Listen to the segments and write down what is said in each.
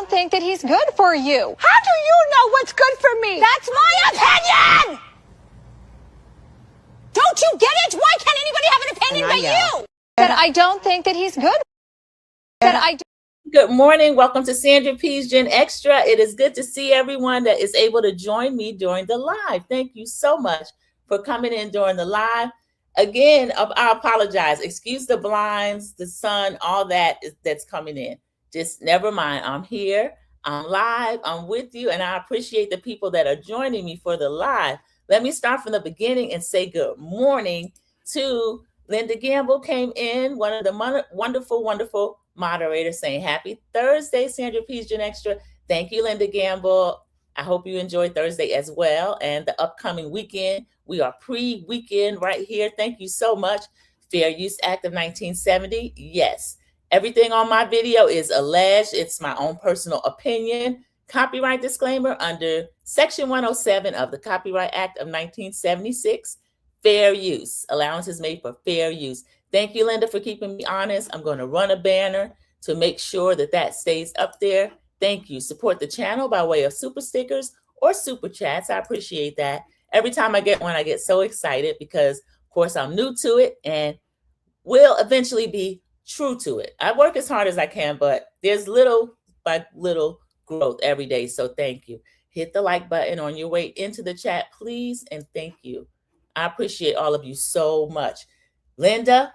don't think that he's good for you. How do you know what's good for me? That's my opinion! Don't you get it? Why can't anybody have an opinion but you? That I don't think that he's good. Good morning. Welcome to Sandra P's Gen Extra. It is good to see everyone that is able to join me during the live. Thank you so much for coming in during the live. Again, I apologize. Excuse the blinds, the sun, all that's coming in. Just never mind. I'm here. I'm live. I'm with you. And I appreciate the people that are joining me for the live. Let me start from the beginning and say good morning to Linda Campbell came in, one of the wonderful moderators, saying happy Thursday, Sandra P's Gen Extra. Thank you, Linda Campbell. I hope you enjoyed Thursday as well and the upcoming weekend. We are pre-weekend right here. Thank you so much. Fair Use Act of 1970. Yes. Everything on my video is alleged. It's my own personal opinion. Copyright disclaimer under Section 107 of the Copyright Act of 1976. Fair use. Allowance is made for fair use. Thank you, Linda, for keeping me honest. I'm going to run a banner to make sure that stays up there. Thank you. Support the channel by way of super stickers or super chats. I appreciate that. Every time I get one, I get so excited because, of course, I'm new to it and will eventually be true to it. I work as hard as I can, but there's little by little growth every day. So thank you. Hit the like button on your way into the chat, please. And thank you. I appreciate all of you so much. Linda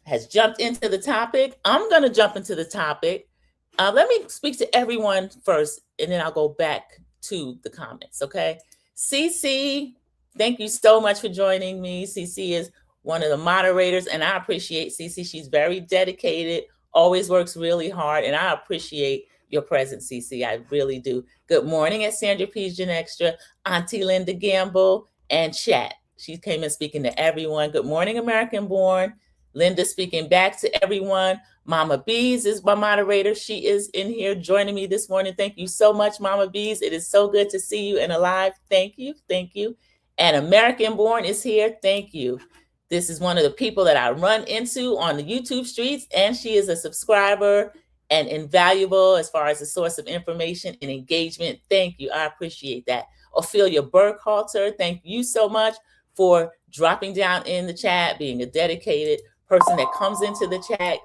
has jumped into the topic. I'm going to jump into the topic. Let me speak to everyone first, and then I'll go back to the comments, okay? CC, thank you so much for joining me. CC is one of the moderators, and I appreciate CC. She's very dedicated, always works really hard, and I appreciate your presence, CC. I really do. Good morning at Sandra P's Gen Extra, Auntie Linda Gamble, and chat. She came in speaking to everyone. Good morning, American Born. Linda speaking back to everyone. Mama Bees is my moderator. She is in here joining me this morning. Thank you so much, Mama Bees. It is so good to see you and alive. Thank you. Thank you. And American Born is here. Thank you. This is one of the people that I run into on the YouTube streets, and she is a subscriber and invaluable as far as a source of information and engagement. Thank you. I appreciate that. Ophelia Burkhalter, thank you so much for dropping down in the chat, being a dedicated person that comes into the chat.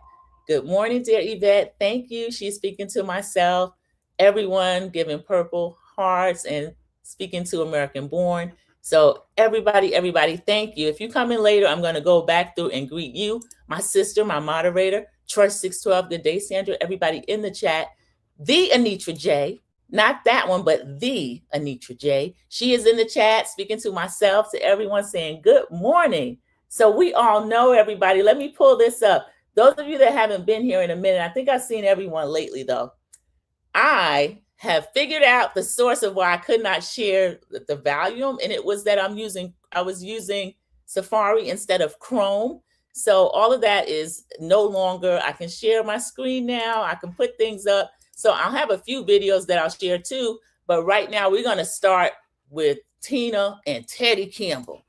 Good morning, dear Yvette. Thank you. She's speaking to myself, everyone giving purple hearts and speaking to American Born. So everybody, thank you. If you come in later, I'm going to go back through and greet you, my sister, my moderator, Trust 612. Good day, Sandra. Everybody in the chat. The Anitra J. Not that one, but the Anitra J. She is in the chat speaking to myself, to everyone, saying good morning. So we all know everybody. Let me pull this up. Those of you that haven't been here in a minute, I think I've seen everyone lately, though. I have figured out the source of why I could not share the volume, and it was that I was using Safari instead of Chrome. So all of that is no longer. I can share my screen now. I can put things up. So I'll have a few videos that I'll share too, but right now we're going to start with Tina and Teddy Campbell.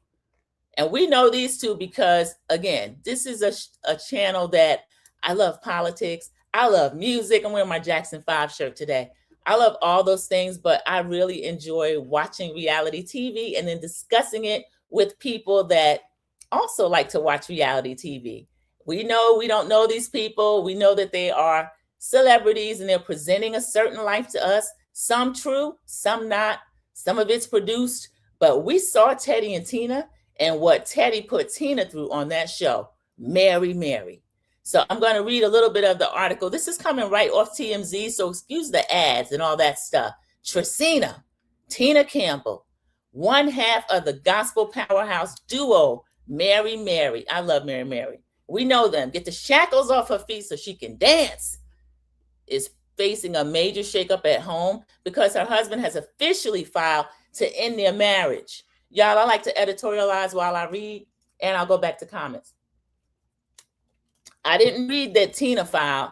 And we know these two because, again, this is a channel that I love politics. I love music. I'm wearing my Jackson 5 shirt today. I love all those things, but I really enjoy watching reality TV and then discussing it with people that also like to watch reality TV. We know we don't know these people. We know that they are celebrities and they're presenting a certain life to us, some true, some not, some of it's produced, but we saw Teddy and Tina and what Teddy put Tina through on that show, Mary. So I'm going to read a little bit of the article. This is coming right off TMZ, so excuse the ads and all that stuff. Tracina, Tina Campbell, one half of the gospel powerhouse duo, Mary. I love Mary. We know them. Get the shackles off her feet so she can dance. Is facing a major shakeup at home because her husband has officially filed to end their marriage. Y'all, I like to editorialize while I read, and I'll go back to comments. I didn't read that Tina filed.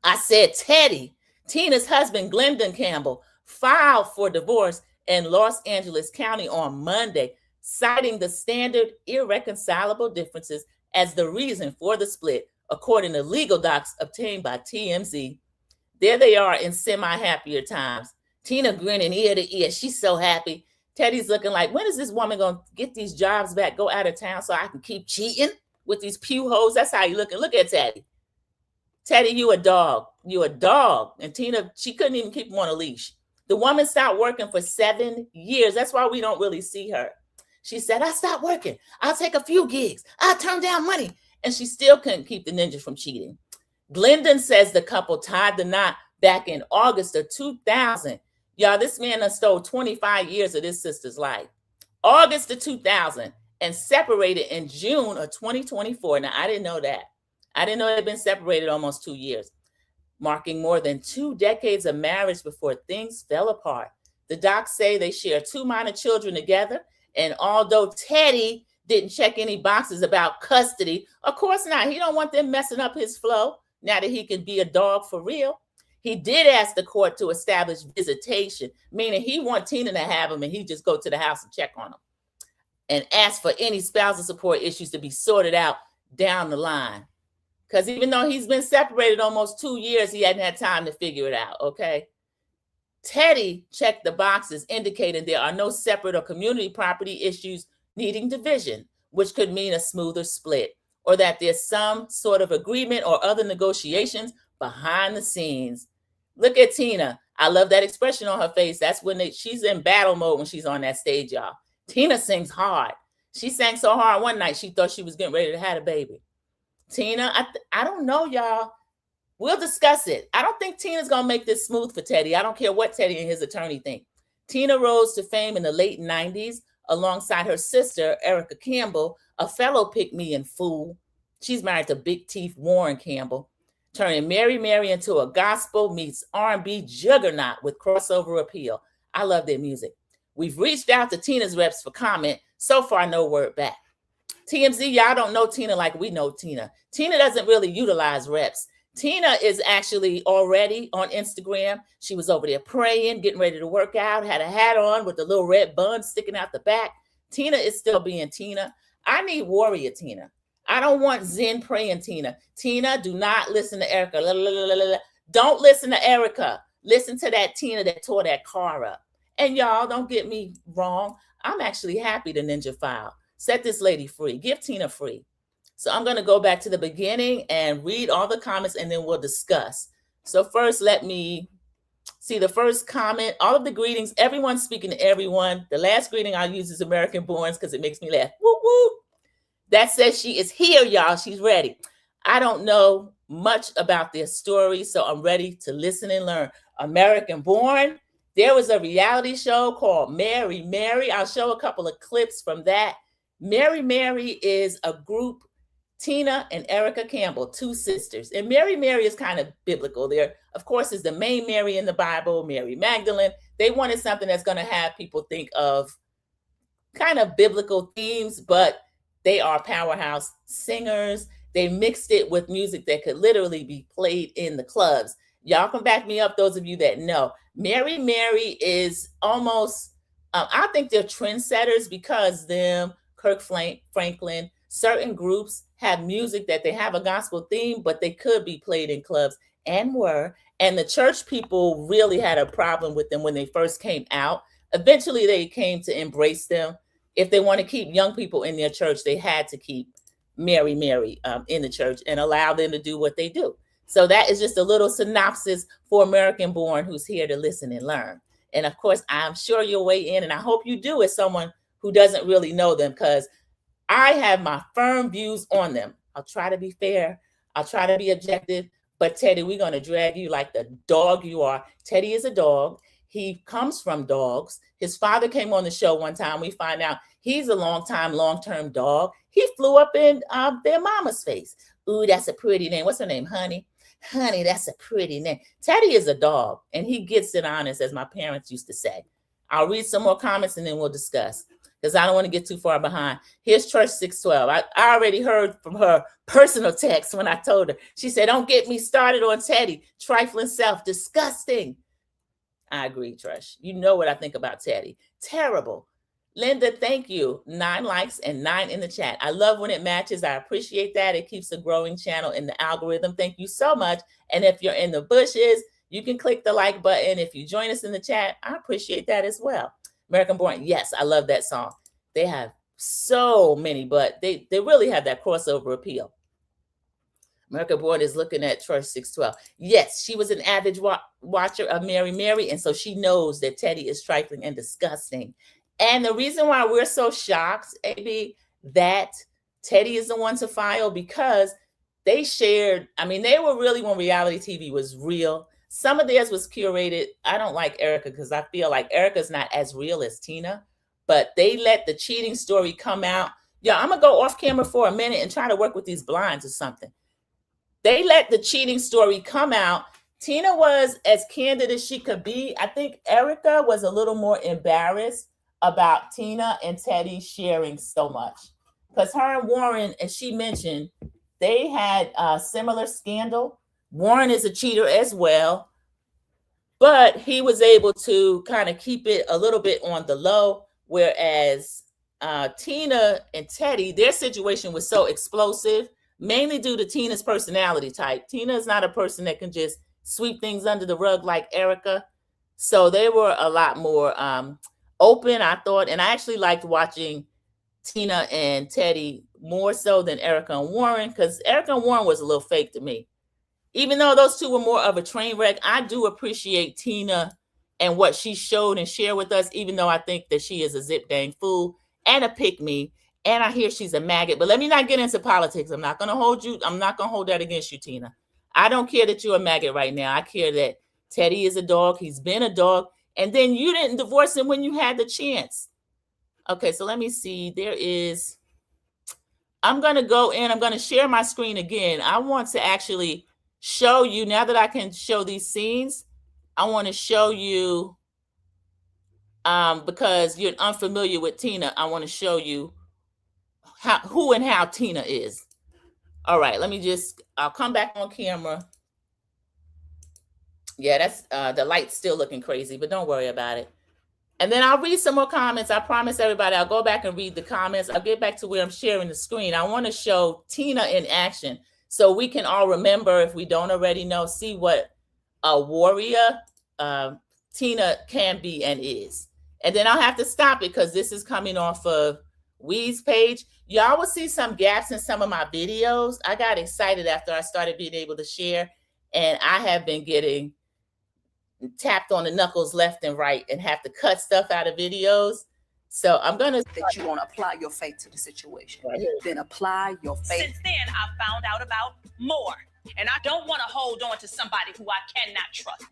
I said Teddy, Tina's husband, Glendon Campbell, filed for divorce in Los Angeles County on Monday, citing the standard irreconcilable differences as the reason for the split, according to legal docs obtained by TMZ. There they are in semi-happier times. Tina grinning ear to ear. She's so happy. Teddy's looking like, when is this woman going to get these jobs back, go out of town so I can keep cheating with these pew hoes? That's how you looking. Look at Teddy. Teddy, you a dog. You a dog. And Tina, she couldn't even keep him on a leash. The woman stopped working for 7 years. That's why we don't really see her. She said, I stopped working. I'll take a few gigs. I'll turn down money. And she still couldn't keep the ninja from cheating. Glendon says the couple tied the knot back in August of 2000. Y'all, this man has stole 25 years of his sister's life. August of 2000 and separated in June of 2024. Now, I didn't know that. I didn't know they'd been separated almost 2 years, marking more than 2 decades of marriage before things fell apart. The docs say they share 2 minor children together. And although Teddy didn't check any boxes about custody, of course not. He don't want them messing up his flow now that he can be a dog for real. He did ask the court to establish visitation, meaning he want Tina to have him and he just go to the house and check on him and ask for any spousal support issues to be sorted out down the line. Because even though he's been separated almost 2 years, he hadn't had time to figure it out, okay? Teddy checked the boxes indicating there are no separate or community property issues needing division, which could mean a smoother split, or that there's some sort of agreement or other negotiations behind the scenes. Look at Tina. I love that expression on her face. That's when she's in battle mode when she's on that stage, y'all. Tina sings hard. She sang so hard one night, she thought she was getting ready to have a baby. Tina, I don't know, y'all. We'll discuss it. I don't think Tina's going to make this smooth for Teddy. I don't care what Teddy and his attorney think. Tina rose to fame in the late 90s alongside her sister, Erica Campbell, a fellow pick-me and fool. She's married to Big Teeth Warren Campbell, turning Mary Mary into a gospel meets R&B juggernaut with crossover appeal. I love their music. We've reached out to Tina's reps for comment. So far, no word back. TMZ, y'all don't know Tina like we know Tina. Tina doesn't really utilize reps. Tina is actually already on Instagram. She was over there praying, getting ready to work out, had a hat on with the little red bun sticking out the back. Tina is still being Tina. I need warrior Tina. I don't want Zen praying Tina. Tina, do not listen to Erica. La, la, la, la, la. Don't listen to Erica. Listen to that Tina that tore that car up. And y'all, don't get me wrong. I'm actually happy the ninja filed. Set this lady free. Give Tina free. So I'm going to go back to the beginning and read all the comments and then we'll discuss. So first, let me see the first comment. All of the greetings, everyone speaking to everyone. The last greeting I'll use is American Borns because it makes me laugh. Woo woo. That says she is here, y'all. She's ready. I don't know much about their story, so I'm ready to listen and learn. American Born. There was a reality show called Mary Mary. I'll show a couple of clips from that. Mary Mary is a group, Tina and Erica Campbell, 2 sisters. And Mary Mary is kind of biblical. There, of course, is the main Mary in the Bible, Mary Magdalene. They wanted something that's going to have people think of kind of biblical themes, but they are powerhouse singers. They mixed it with music that could literally be played in the clubs. Y'all can back me up, those of you that know. Mary Mary is almost, I think they're trendsetters because them, Kirk Franklin, certain groups have music that they have a gospel theme, but they could be played in clubs and were. And the church people really had a problem with them when they first came out. Eventually, they came to embrace them. If they want to keep young people in their church, they had to keep Mary Mary in the church and allow them to do what they do. So that is just a little synopsis for American Born who's here to listen and learn. And of course, I'm sure you'll weigh in, and I hope you do as someone who doesn't really know them, because I have my firm views on them. I'll try to be fair. I'll try to be objective. But Teddy, we're going to drag you like the dog you are. Teddy is a dog. He comes from dogs. His father came on the show one time. We find out he's a long-term dog. He flew up in their mama's face. Ooh, that's a pretty name. What's her name? Honey. Honey, that's a pretty name. Teddy is a dog, and he gets it honest, as my parents used to say. I'll read some more comments, and then we'll discuss, because I don't want to get too far behind. Here's Church 612. I already heard from her personal text when I told her. She said, don't get me started on Teddy. Trifling self. Disgusting. I agree, Trush. You know what I think about Teddy. Terrible. Linda, thank you. 9 likes and 9 in the chat. I love when it matches. I appreciate that. It keeps a growing channel in the algorithm. Thank you so much. And if you're in the bushes, You can click the like button. If you join us in the chat, I appreciate that as well. American Born, yes, I love that song. They have so many, but they really have that crossover appeal. America Born is looking at Church 612. Yes, she was an avid watcher of Mary Mary, and so she knows that Teddy is trifling and disgusting. And the reason why we're so shocked, AB, that Teddy is the one to file, because they shared, I mean, they were really, when reality TV was real, some of theirs was curated. I don't like Erica because I feel like Erica's not as real as Tina, but they let the cheating story come out. Yeah, I'm going to go off camera for a minute and try to work with these blinds or something. They let the cheating story come out. Tina was as candid as she could be. I think Erica was a little more embarrassed about Tina and Teddy sharing so much, because her and Warren, as she mentioned, they had a similar scandal. Warren is a cheater as well, but he was able to kind of keep it a little bit on the low, whereas Tina and Teddy, their situation was so explosive, mainly due to Tina's personality type. Tina is not a person that can just sweep things under the rug like Erica. So they were a lot more open, I thought. And I actually liked watching Tina and Teddy more so than Erica and Warren, because Erica and Warren was a little fake to me. Even though those two were more of a train wreck, I do appreciate Tina and what she showed and shared with us, even though I think that she is a zip dang fool and a pick-me. And I hear she's a maggot, but let me not get into politics. I'm not going to hold that against you, Tina. I don't care that you're a maggot right now. I care that Teddy is a dog. He's been a dog. And then you didn't divorce him when you had the chance. Okay, so let me see. I'm going to go in. I'm going to share my screen again. I want to actually show you, now that I can show these scenes, I want to show you, because you're unfamiliar with Tina, I want to show you who and how Tina is. All right, I'll come back on camera. Yeah, that's the light's still looking crazy, but don't worry about it. And then I'll read some more comments. I promise everybody I'll go back and read the comments. I'll get back to where I'm sharing the screen. I want to show Tina in action so we can all remember, if we don't already know, see what a warrior Tina can be and is. And then I'll have to stop it because this is coming off of Wee's page. Y'all will see some gaps in some of my videos. I got excited after I started being able to share, and I have been getting tapped on the knuckles left and right and have to cut stuff out of videos. So I'm going to... That you want to apply your faith to the situation. Right. Then apply your faith. Since then, I found out about more. And I don't want to hold on to somebody who I cannot trust.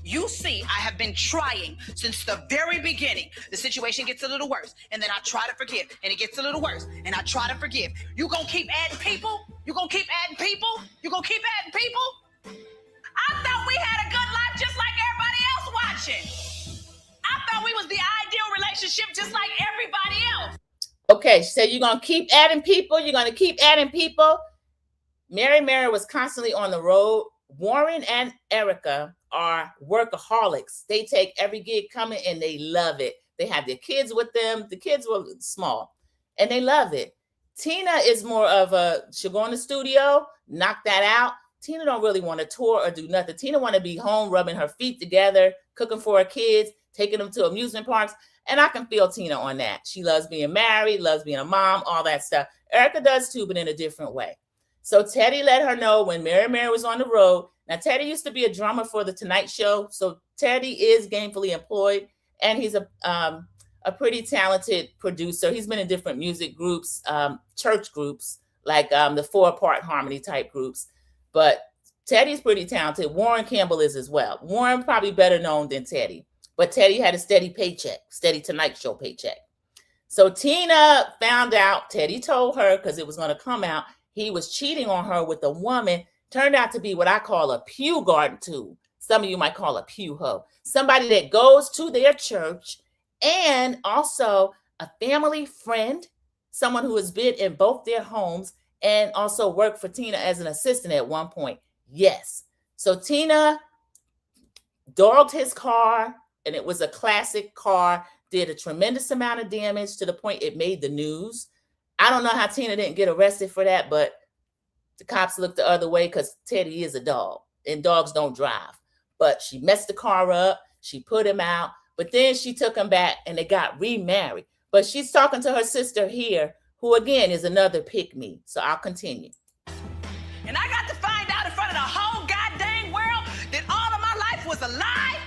You see, I have been trying since the very beginning. The situation gets a little worse, and then I try to forgive, and it gets a little worse, and I try to forgive. You gonna keep adding people? You gonna keep adding people? You gonna keep adding people? I thought we had a good life just like everybody else watching. I thought we was the ideal relationship just like everybody else. Okay, so you're gonna keep adding people? You're gonna keep adding people? Mary was constantly on the road. Warren and Erica are workaholics. They take every gig coming and they love it. They have their kids with them. The kids were small and they love it. Tina is more of she'll go in the studio, knock that out. Tina don't really want to tour or do nothing. Tina want to be home, rubbing her feet together, cooking for her kids, taking them to amusement parks. And I can feel Tina on that. She loves being married, loves being a mom, all that stuff. Erica does too, but in a different way. So Teddy let her know when Mary was on the road. Now, Teddy used to be a drummer for The Tonight Show. So Teddy is gainfully employed, and he's a pretty talented producer. He's been in different music groups, church groups, like the 4-part harmony type groups. But Teddy's pretty talented. Warren Campbell is as well. Warren probably better known than Teddy. But Teddy had a steady paycheck, steady Tonight Show paycheck. So Tina found out, Teddy told her, because it was going to come out, he was cheating on her with a woman. Turned out to be what I call a pew garden tool. Some of you might call a pew hoe. Somebody that goes to their church, and also a family friend, someone who has been in both their homes and also worked for Tina as an assistant at one point. Yes. So Tina dogged his car, and it was a classic car, did a tremendous amount of damage to the point it made the news. I don't know how Tina didn't get arrested for that, but the cops looked the other way because Teddy is a dog and dogs don't drive. but she messed the car up. She put him out, but then she took him back and they got remarried. But she's talking to her sister here, who again is another pick-me. So I'll continue. And I got to find out in front of the whole goddamn world that all of my life was a lie.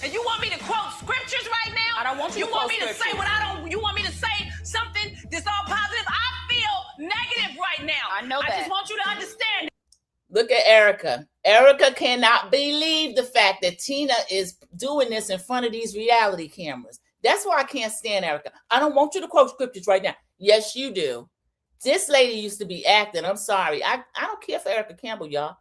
And you want me to quote scriptures right now? I don't want you to want quote me to say what I don't. You want me to say something that's all positive? I feel negative right now. I know that. I just want you to understand. Look at Erica. Erica cannot believe the fact that Tina is doing this in front of these reality cameras. That's why I can't stand Erica. I don't want you to quote scriptures right now. Yes, you do. This lady used to be acting. I'm sorry. I don't care for Erica Campbell, y'all.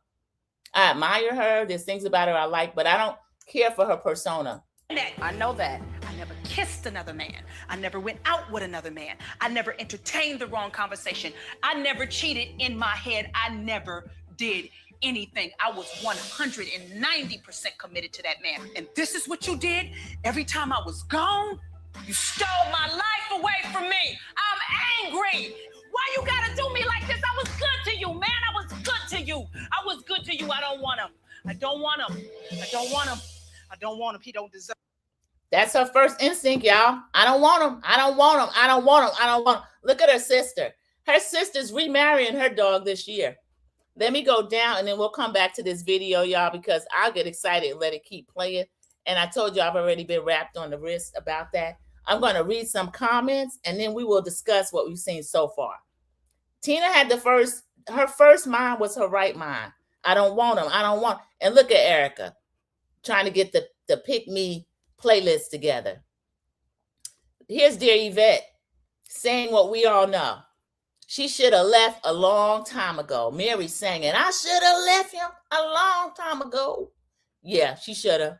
I admire her. There's things about her I like, but I don't care for her persona. I know that. I never kissed another man. I never went out with another man. I never entertained the wrong conversation. I never cheated in my head. I never did anything. I was 190% committed to that man. And this is what you did. Every time I was gone, you stole my life away from me. I'm angry. Why you gotta do me like this? I was good to you, man. I was good to you. I was good to you. I don't want him. I don't want him. I don't want him. I don't want him. He don't deserve. That's her first instinct, y'all. I don't want him. I don't want him. I don't want him. I don't want him. Look at her sister. Her sister's remarrying her dog this year. Let me go down and then we'll come back to this video, y'all, because I'll get excited and let it keep playing. And I told you I've already been wrapped on the wrist about that. I'm going to read some comments and then we will discuss what we've seen so far. Tina had her first mind was her right mind. I don't want him. I don't want. And look at Erica trying to get the pick me playlist together. Here's dear Yvette saying what we all know. She should have left a long time ago. Mary sang it. I should have left him a long time ago. Yeah, she should have.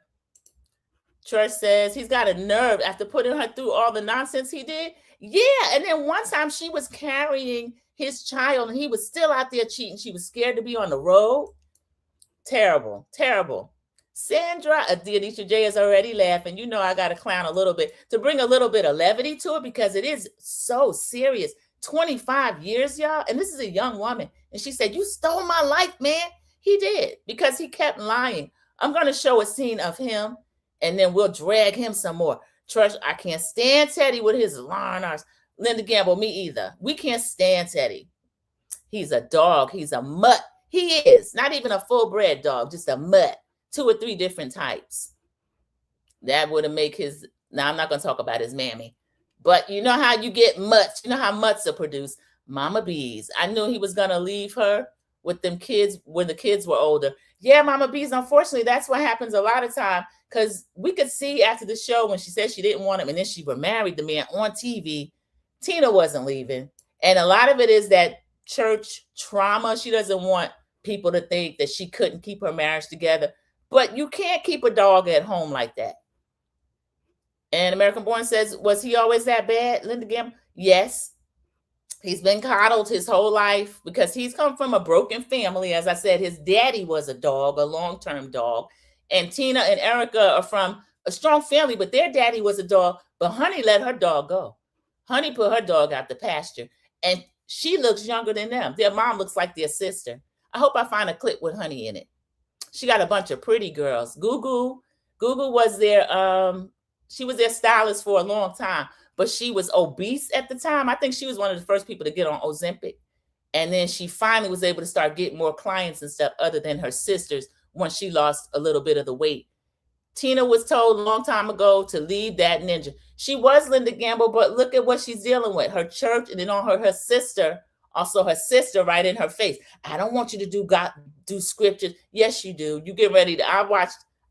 Church says he's got a nerve after putting her through all the nonsense he did. Yeah, and then one time she was carrying his child and he was still out there cheating. She was scared to be on the road. Terrible, terrible. Sandra, Anisha J is already laughing. You know I got to clown a little bit to bring a little bit of levity to it because it is so serious. 25 years, y'all. And this is a young woman. And she said, you stole my life, man. He did because he kept lying. I'm going to show a scene of him and then we'll drag him some more. Trust, I can't stand Teddy with his lying arse. Linda Gamble, me either. We can't stand Teddy. He's a dog. He's a mutt. He is not even a full-bred dog, just a mutt. 2 or 3 different types. That would have make his, now I'm not going to talk about his mammy. But you know how you get mutts. You know how mutts are produced. Mama Bees. I knew he was going to leave her with them kids when the kids were older. Yeah, Mama Bees, unfortunately, that's what happens a lot of time. Because we could see after the show when she said she didn't want him and then she remarried the man on TV, Tina wasn't leaving. And a lot of it is that church trauma. She doesn't want people to think that she couldn't keep her marriage together. But you can't keep a dog at home like that. And American Born says, was he always that bad, Linda Gamble? Yes. He's been coddled his whole life because he's come from a broken family. As I said, his daddy was a dog, a long-term dog. And Tina and Erica are from a strong family, but their daddy was a dog. But Honey let her dog go. Honey put her dog out the pasture. And she looks younger than them. Their mom looks like their sister. I hope I find a clip with Honey in it. She got a bunch of pretty girls. Gugu was she was their stylist for a long time, but she was obese at the time. I think she was one of the first people to get on Ozempic. And then she finally was able to start getting more clients and stuff other than her sisters once she lost a little bit of the weight. Tina was told a long time ago to leave that ninja. She was Linda Gamble, but look at what she's dealing with. Her church and then on her sister, also her sister right in her face. I don't want you to do scriptures. Yes, you do. You get ready to,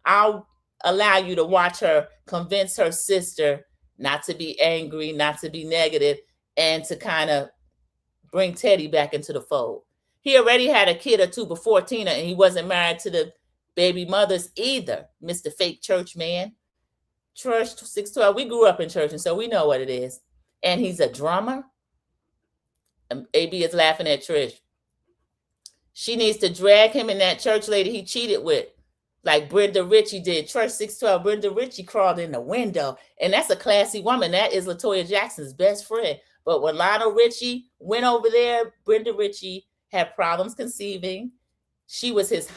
I'll allow you to watch her convince her sister not to be angry, not to be negative, and to kind of bring Teddy back into the fold. He already had a kid or 2 before Tina, and he wasn't married to the baby mothers either, Mr. Fake Church Man. Church 612, we grew up in church, and so we know what it is. And he's a drummer. AB is laughing at Trish. She needs to drag him and that church lady he cheated with, like Brenda Ritchie did. Church 612, Brenda Ritchie crawled in the window. And that's a classy woman. That is LaToya Jackson's best friend. But when Lionel Richie went over there, Brenda Ritchie had problems conceiving. She was his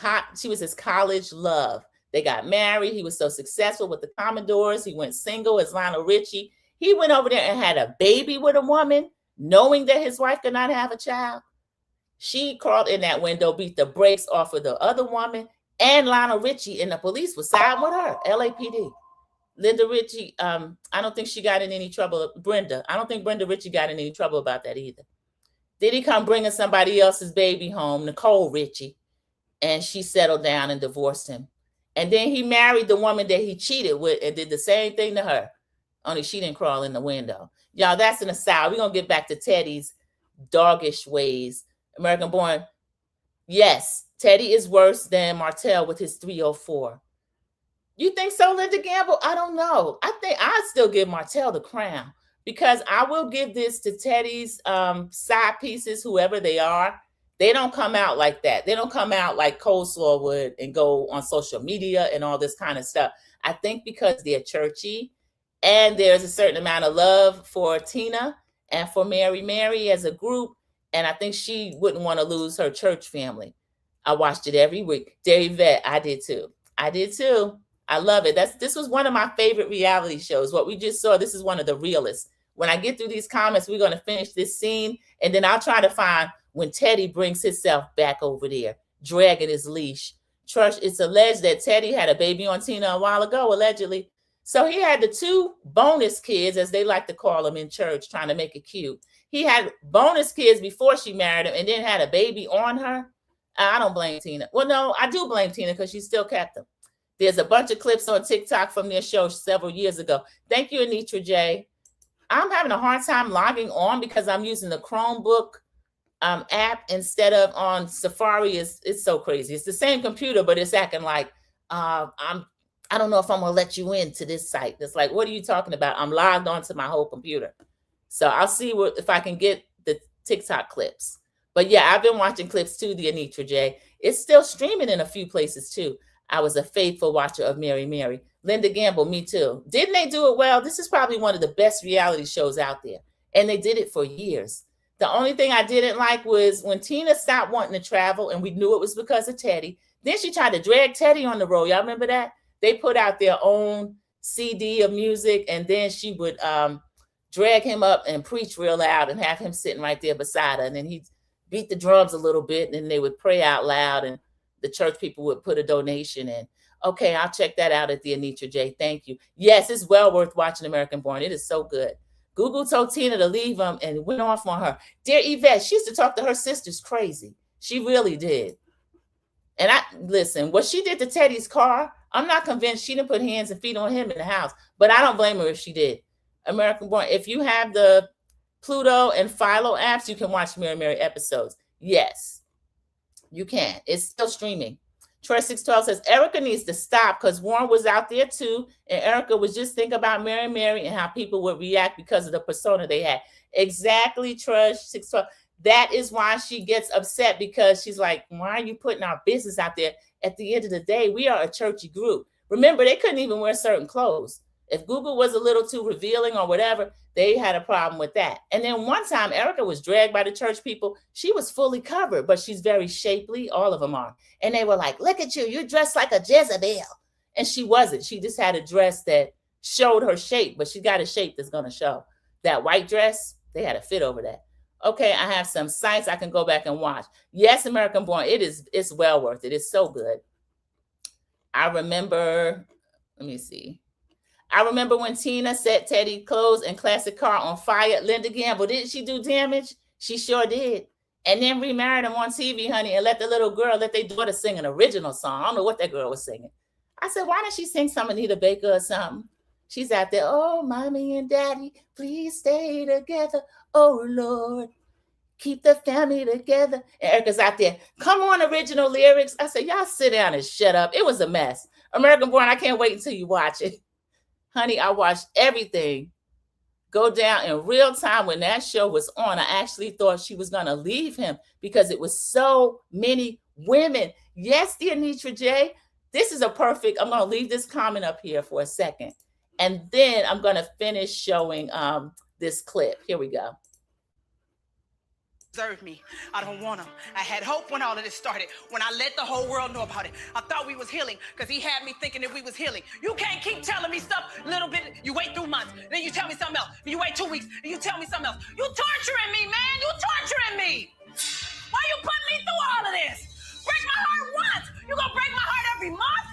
college love. They got married. He was so successful with the Commodores. He went single as Lionel Richie. He went over there and had a baby with a woman, knowing that his wife could not have a child. She crawled in that window, beat the brakes off of the other woman, and Lionel Richie, and the police was siding with her, LAPD. Linda Richie, I don't think she got in any trouble. Brenda, I don't think Brenda Richie got in any trouble about that either. Did he come bringing somebody else's baby home, Nicole Richie, and she settled down and divorced him. And then he married the woman that he cheated with and did the same thing to her, only she didn't crawl in the window. Y'all, that's an aside. We're going to get back to Teddy's doggish ways. American Born, yes, Teddy is worse than Martell with his 304. You think so, Linda Gamble? I don't know. I think I'd still give Martell the crown, because I will give this to Teddy's side pieces, whoever they are. They don't come out like that. They don't come out like Coleslaw would and go on social media and all this kind of stuff. I think because they're churchy and there's a certain amount of love for Tina and for Mary as a group. And I think she wouldn't want to lose her church family. I watched it every week. Dear Yvette, I did too. I love it. This was one of my favorite reality shows. What we just saw, this is one of the realest. When I get through these comments, we're going to finish this scene, and then I'll try to find when Teddy brings himself back over there, dragging his leash. Church, it's alleged that Teddy had a baby on Tina a while ago, allegedly. So he had the two bonus kids, as they like to call them in church, trying to make it cute. He had bonus kids before she married him and then had a baby on her. I don't blame Tina. Well, no, I do blame Tina because she still kept them. There's a bunch of clips on TikTok from their show several years ago. Thank you, Anitra J. I'm having a hard time logging on because I'm using the Chromebook app instead of on Safari. It's so crazy. It's the same computer, but it's acting like I don't know if I'm gonna let you into this site. It's like, what are you talking about? I'm logged onto my whole computer. So I'll see if I can get the TikTok clips. But yeah, I've been watching clips too, the Anitra J. It's still streaming in a few places too. I was a faithful watcher of Mary. Linda Gamble, me too. Didn't they do it well? This is probably one of the best reality shows out there. And they did it for years. The only thing I didn't like was when Tina stopped wanting to travel, and we knew it was because of Teddy. Then she tried to drag Teddy on the road. Y'all remember that? They put out their own CD of music, and then she would drag him up and preach real loud and have him sitting right there beside her. And then he'd beat the drums a little bit, and then they would pray out loud, and the church people would put a donation in. Okay, I'll check that out at the Anitra J. Thank you. Yes, it's well worth watching American Born. It is so good. Google told Tina to leave him and went off on her. Dear Yvette, she used to talk to her sisters crazy. She really did. And listen, what she did to Teddy's car, I'm not convinced she didn't put hands and feet on him in the house, but I don't blame her if she did. American Born, if you have the Pluto and Philo apps, you can watch Mary episodes. Yes, you can. It's still streaming. Troy 612 says, Erica needs to stop because Warren was out there too. And Erica was just thinking about Mary and how people would react because of the persona they had. Exactly, Troy 612. That is why she gets upset, because she's like, why are you putting our business out there? At the end of the day, we are a churchy group. Remember, they couldn't even wear certain clothes. If Google was a little too revealing or whatever, they had a problem with that. And then one time, Erica was dragged by the church people. She was fully covered, but she's very shapely. All of them are. And they were like, look at you. You're dressed like a Jezebel. And she wasn't. She just had a dress that showed her shape, but she got a shape that's going to show. That white dress, they had a fit over that. Okay, I have some sites I can go back and watch. Yes, American Born, it's well worth it. It's so good. I remember, let me see. I remember when Tina set Teddy's clothes and classic car on fire. Linda Gamble, didn't she do damage? She sure did. And then remarried him on TV, honey, and let their daughter sing an original song. I don't know what that girl was singing. I said, why don't she sing some Anita Baker or something? She's out there, oh, mommy and daddy, please stay together. Oh, Lord, keep the family together. And Erica's out there, come on, original lyrics. I said, y'all sit down and shut up. It was a mess. American Born, I can't wait until you watch it. Honey, I watched everything go down in real time. When that show was on, I actually thought she was going to leave him because it was so many women. Yes, dear Anitra J, this is a perfect, I'm going to leave this comment up here for a second. And then I'm going to finish showing this clip. Here we go. deserve me. I don't want him. I had hope when all of this started, when I let the whole world know about it. I thought we was healing because he had me thinking that we was healing. You can't keep telling me stuff a little bit. You wait 3 months, then you tell me something else. Then you wait 2 weeks, and you tell me something else. You torturing me, man. You torturing me. Why you putting me through all of this? Break my heart once. You gonna break my heart every month?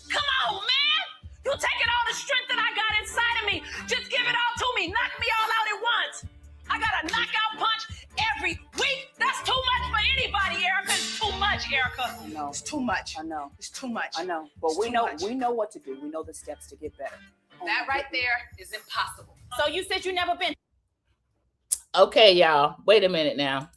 Come on, man. You taking all the strength that I got inside of me. Just give it all to me. Knock me all out at once. I got a knockout punch every week. That's too much for anybody, Erica. It's too much, Erica. I know. It's too much. I know. It's too much. I know. But It's we too know much. we know what to do. We know the steps to get better. That right there is impossible. So you said you never been. Okay, y'all. Wait a minute now.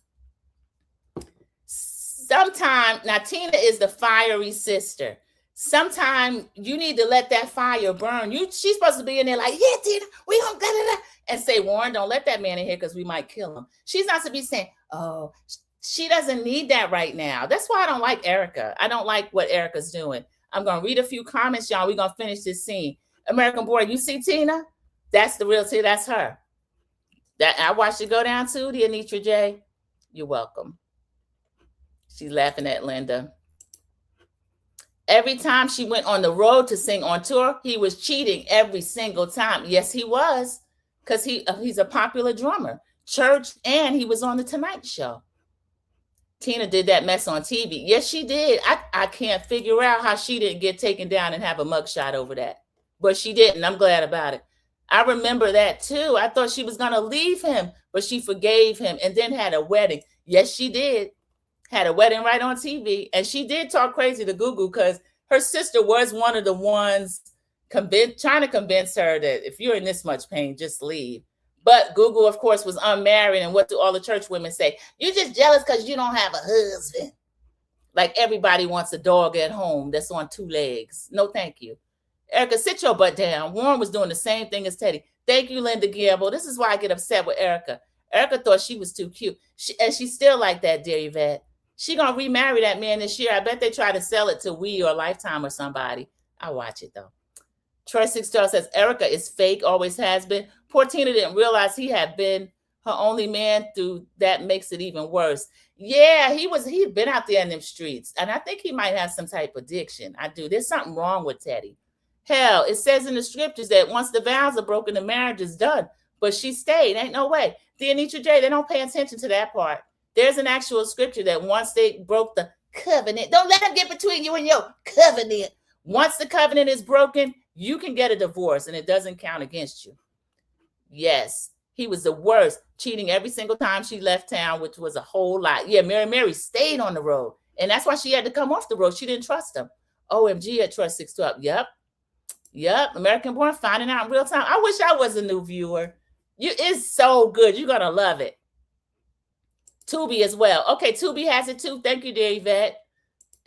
Sometimes, now Tina is the fiery sister. Sometimes you need to let that fire burn. She's supposed to be in there like, yeah, Tina, we gonna da-da-da, and say, Warren, don't let that man in here because we might kill him. She's not to be saying, oh, she doesn't need that right now. That's why I don't like Erica. I don't like what Erica's doing. I'm gonna read a few comments, y'all. We're gonna finish this scene. American Boy, you see Tina? That's the real Tina. That's her. That I watched it go down too, the Anitra J. You're welcome. She's laughing at Linda. Every time she went on the road to sing on tour, he was cheating every single time. Yes, he was, because he's a popular drummer. Church, and he was on the Tonight Show. Tina did that mess on TV. Yes, she did. I can't figure out how she didn't get taken down and have a mugshot over that. But she didn't. I'm glad about it. I remember that too. I thought she was going to leave him, but she forgave him and then had a wedding. Yes, she did. Had a wedding right on TV. And she did talk crazy to Gugu because her sister was one of the ones trying to convince her that if you're in this much pain, just leave. But Gugu, of course, was unmarried. And what do all the church women say? You're just jealous because you don't have a husband. Like everybody wants a dog at home that's on 2 legs. No, thank you. Erica, sit your butt down. Warren was doing the same thing as Teddy. Thank you, Linda Campbell. This is why I get upset with Erica. Erica thought she was too cute. And she's still like that, dear Yvette. She gonna remarry that man this year. I bet they try to sell it to We or Lifetime or somebody. I watch it though. Troy Six Star says Erica is fake, always has been. Poor Tina didn't realize he had been her only man through that makes it even worse. Yeah, he'd been out there in them streets. And I think he might have some type of addiction. I do. There's something wrong with Teddy. Hell, it says in the scriptures that once the vows are broken, the marriage is done. But she stayed. Ain't no way. The Anitra J, they don't pay attention to that part. There's an actual scripture that once they broke the covenant, don't let him get between you and your covenant. Once the covenant is broken, you can get a divorce and it doesn't count against you. Yes, he was the worst, cheating every single time she left town, which was a whole lot. Yeah, Mary stayed on the road. And that's why she had to come off the road. She didn't trust him. OMG at Trust 612. Yep. American Born, finding out in real time. I wish I was a new viewer. It's so good. You're going to love it. Tubi as well. Okay, Tubi has it too. Thank you, dear Yvette.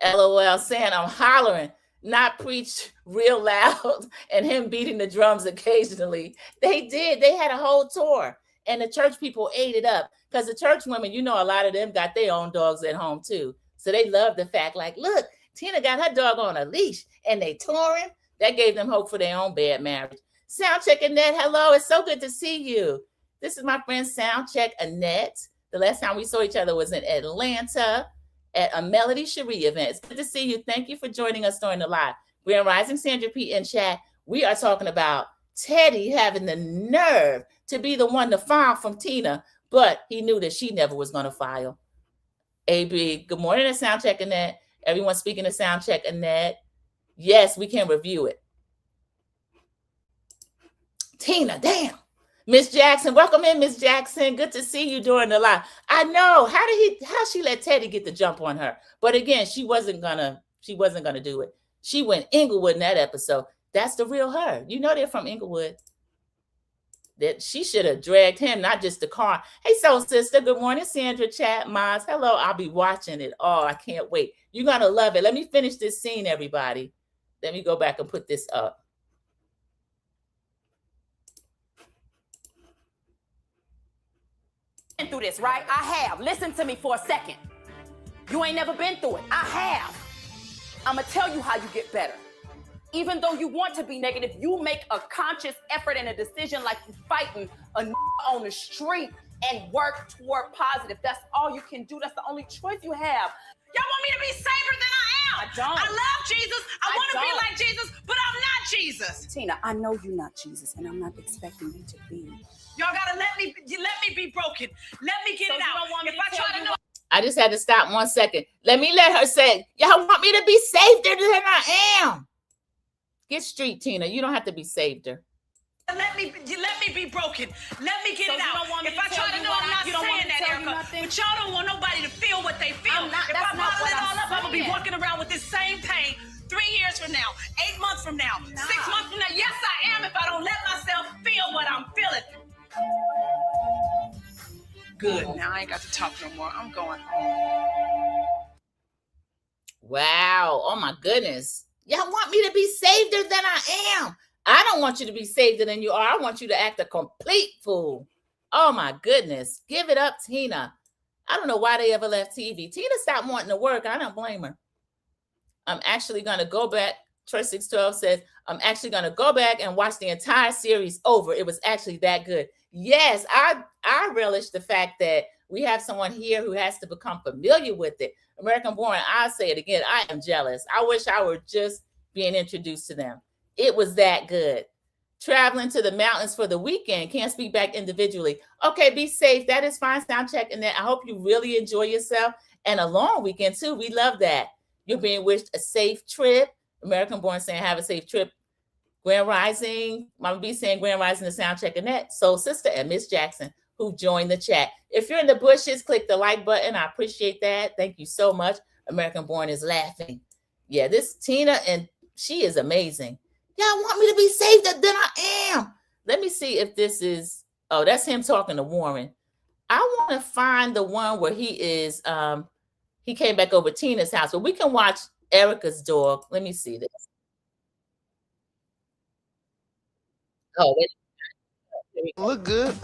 LOL, saying I'm hollering, not preach real loud, and him beating the drums occasionally. They did. They had a whole tour, and the church people ate it up because the church women, a lot of them got their own dogs at home too. So they love the fact, like, look, Tina got her dog on a leash, and they touring. That gave them hope for their own bad marriage. Soundcheck Annette, hello. It's so good to see you. This is my friend Soundcheck Annette. The last time we saw each other was in Atlanta at a Melody Cherie event. It's good to see you. Thank you for joining us during the live. We're in Rising Sandra P in chat. We are talking about Teddy having the nerve to be the one to file from Tina, but he knew that she never was going to file. AB, good morning to Soundcheck Annette. Everyone speaking to Soundcheck Annette. Yes, we can review it. Tina, damn. Miss Jackson, welcome in, Miss Jackson. Good to see you during the live. I know. How she let Teddy get the jump on her? But again, she wasn't gonna do it. She went Inglewood in that episode. That's the real her. They're from Inglewood. That she should have dragged him, not just the car. Hey, Soul Sister. Good morning, Sandra Chat Moz. Hello. I'll be watching it. Oh, I can't wait. You're gonna love it. Let me finish this scene, everybody. Let me go back and put this up. Through this, right? I have. Listen to me for a second. You ain't never been through it. I have. I'm gonna tell you how you get better. Even though you want to be negative, you make a conscious effort and a decision like you fighting a on the street and work toward positive. That's all you can do. That's the only choice you have. Y'all want me to be safer than I am. I don't. I love Jesus. I want to be don't. like Jesus, but I'm not Jesus. Tina, I know you're not Jesus, and I'm not expecting you to be. Y'all gotta let me be broken. Let me get So it you out. don't want me If to I tell try to you know, I just had to stop 1 second. Let her say, y'all want me to be safer than I am. Get street, Tina. You don't have to be safer. let me be broken. Let me get So it you out. don't want me If to I tell try to you know, what I'm I- not you don't want saying me to that, tell you Erica. nothing? But y'all don't want nobody to feel what they feel. I'm not- If that's I not bottle what it I'm all up, I'm gonna be saying. walking around with this same pain 3 years from now, 8 months from now, 6 months from now. Yes, I am. If I don't let myself feel what I'm feeling. Good. Now I ain't got to talk no more. I'm going home. Wow. Oh my goodness. Y'all want me to be safer than I am. I don't want you to be safer than you are. I want you to act a complete fool. Oh my goodness. Give it up, Tina. I don't know why they ever left TV. Tina stopped wanting to work. I don't blame her. I'm actually going to go back. Troy 612 says, I'm actually going to go back and watch the entire series over. It was actually that good. Yes, I relish the fact that we have someone here who has to become familiar with it. American Born, I'll say it again. I am jealous. I wish I were just being introduced to them. It was that good. Traveling to the mountains for the weekend. Can't speak back individually. Okay, be safe. That is fine. Sound check. And then I hope you really enjoy yourself. And a long weekend too. We love that. You're being wished a safe trip. American Born saying have a safe trip. Grand Rising. Mama B saying Grand Rising to Sound Check Annette. Soul Sister and Miss Jackson who joined the chat. If you're in the bushes, click the like button. I appreciate that. Thank you so much. American Born is laughing. Yeah, this Tina, and she is amazing. Y'all want me to be safer than I am. Let me see if this is, oh, that's him talking to Warren. I want to find the one where he is, he came back over Tina's house, but we can watch Erica's dog. Let me see this. Oh, Look good.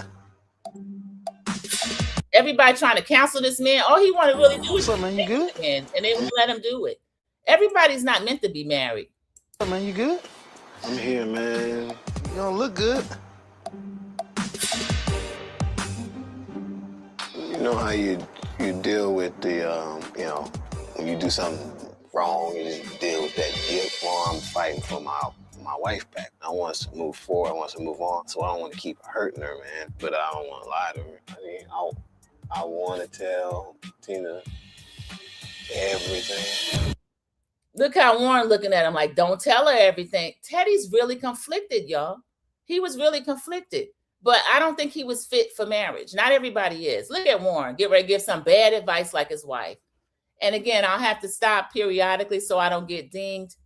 Everybody trying to cancel this man. All he want to really do is What's up, man? You good? and they won't let him do it. Everybody's not meant to be married. What's up, man? You good? I'm here, man. You don't look good. You know how you deal with the, when you do something wrong, you just deal with that guilt. Well, I'm fighting for my wife back. I want us to move forward. I want us to move on. So I don't want to keep hurting her, man. But I don't want to lie to her. I mean, I want to tell Tina everything. Look how Warren looking at him like, don't tell her everything. Teddy's really conflicted, y'all. He was really conflicted. But I don't think he was fit for marriage. Not everybody is. Look at Warren. Get ready to give some bad advice like his wife. And again, I'll have to stop periodically so I don't get dinged.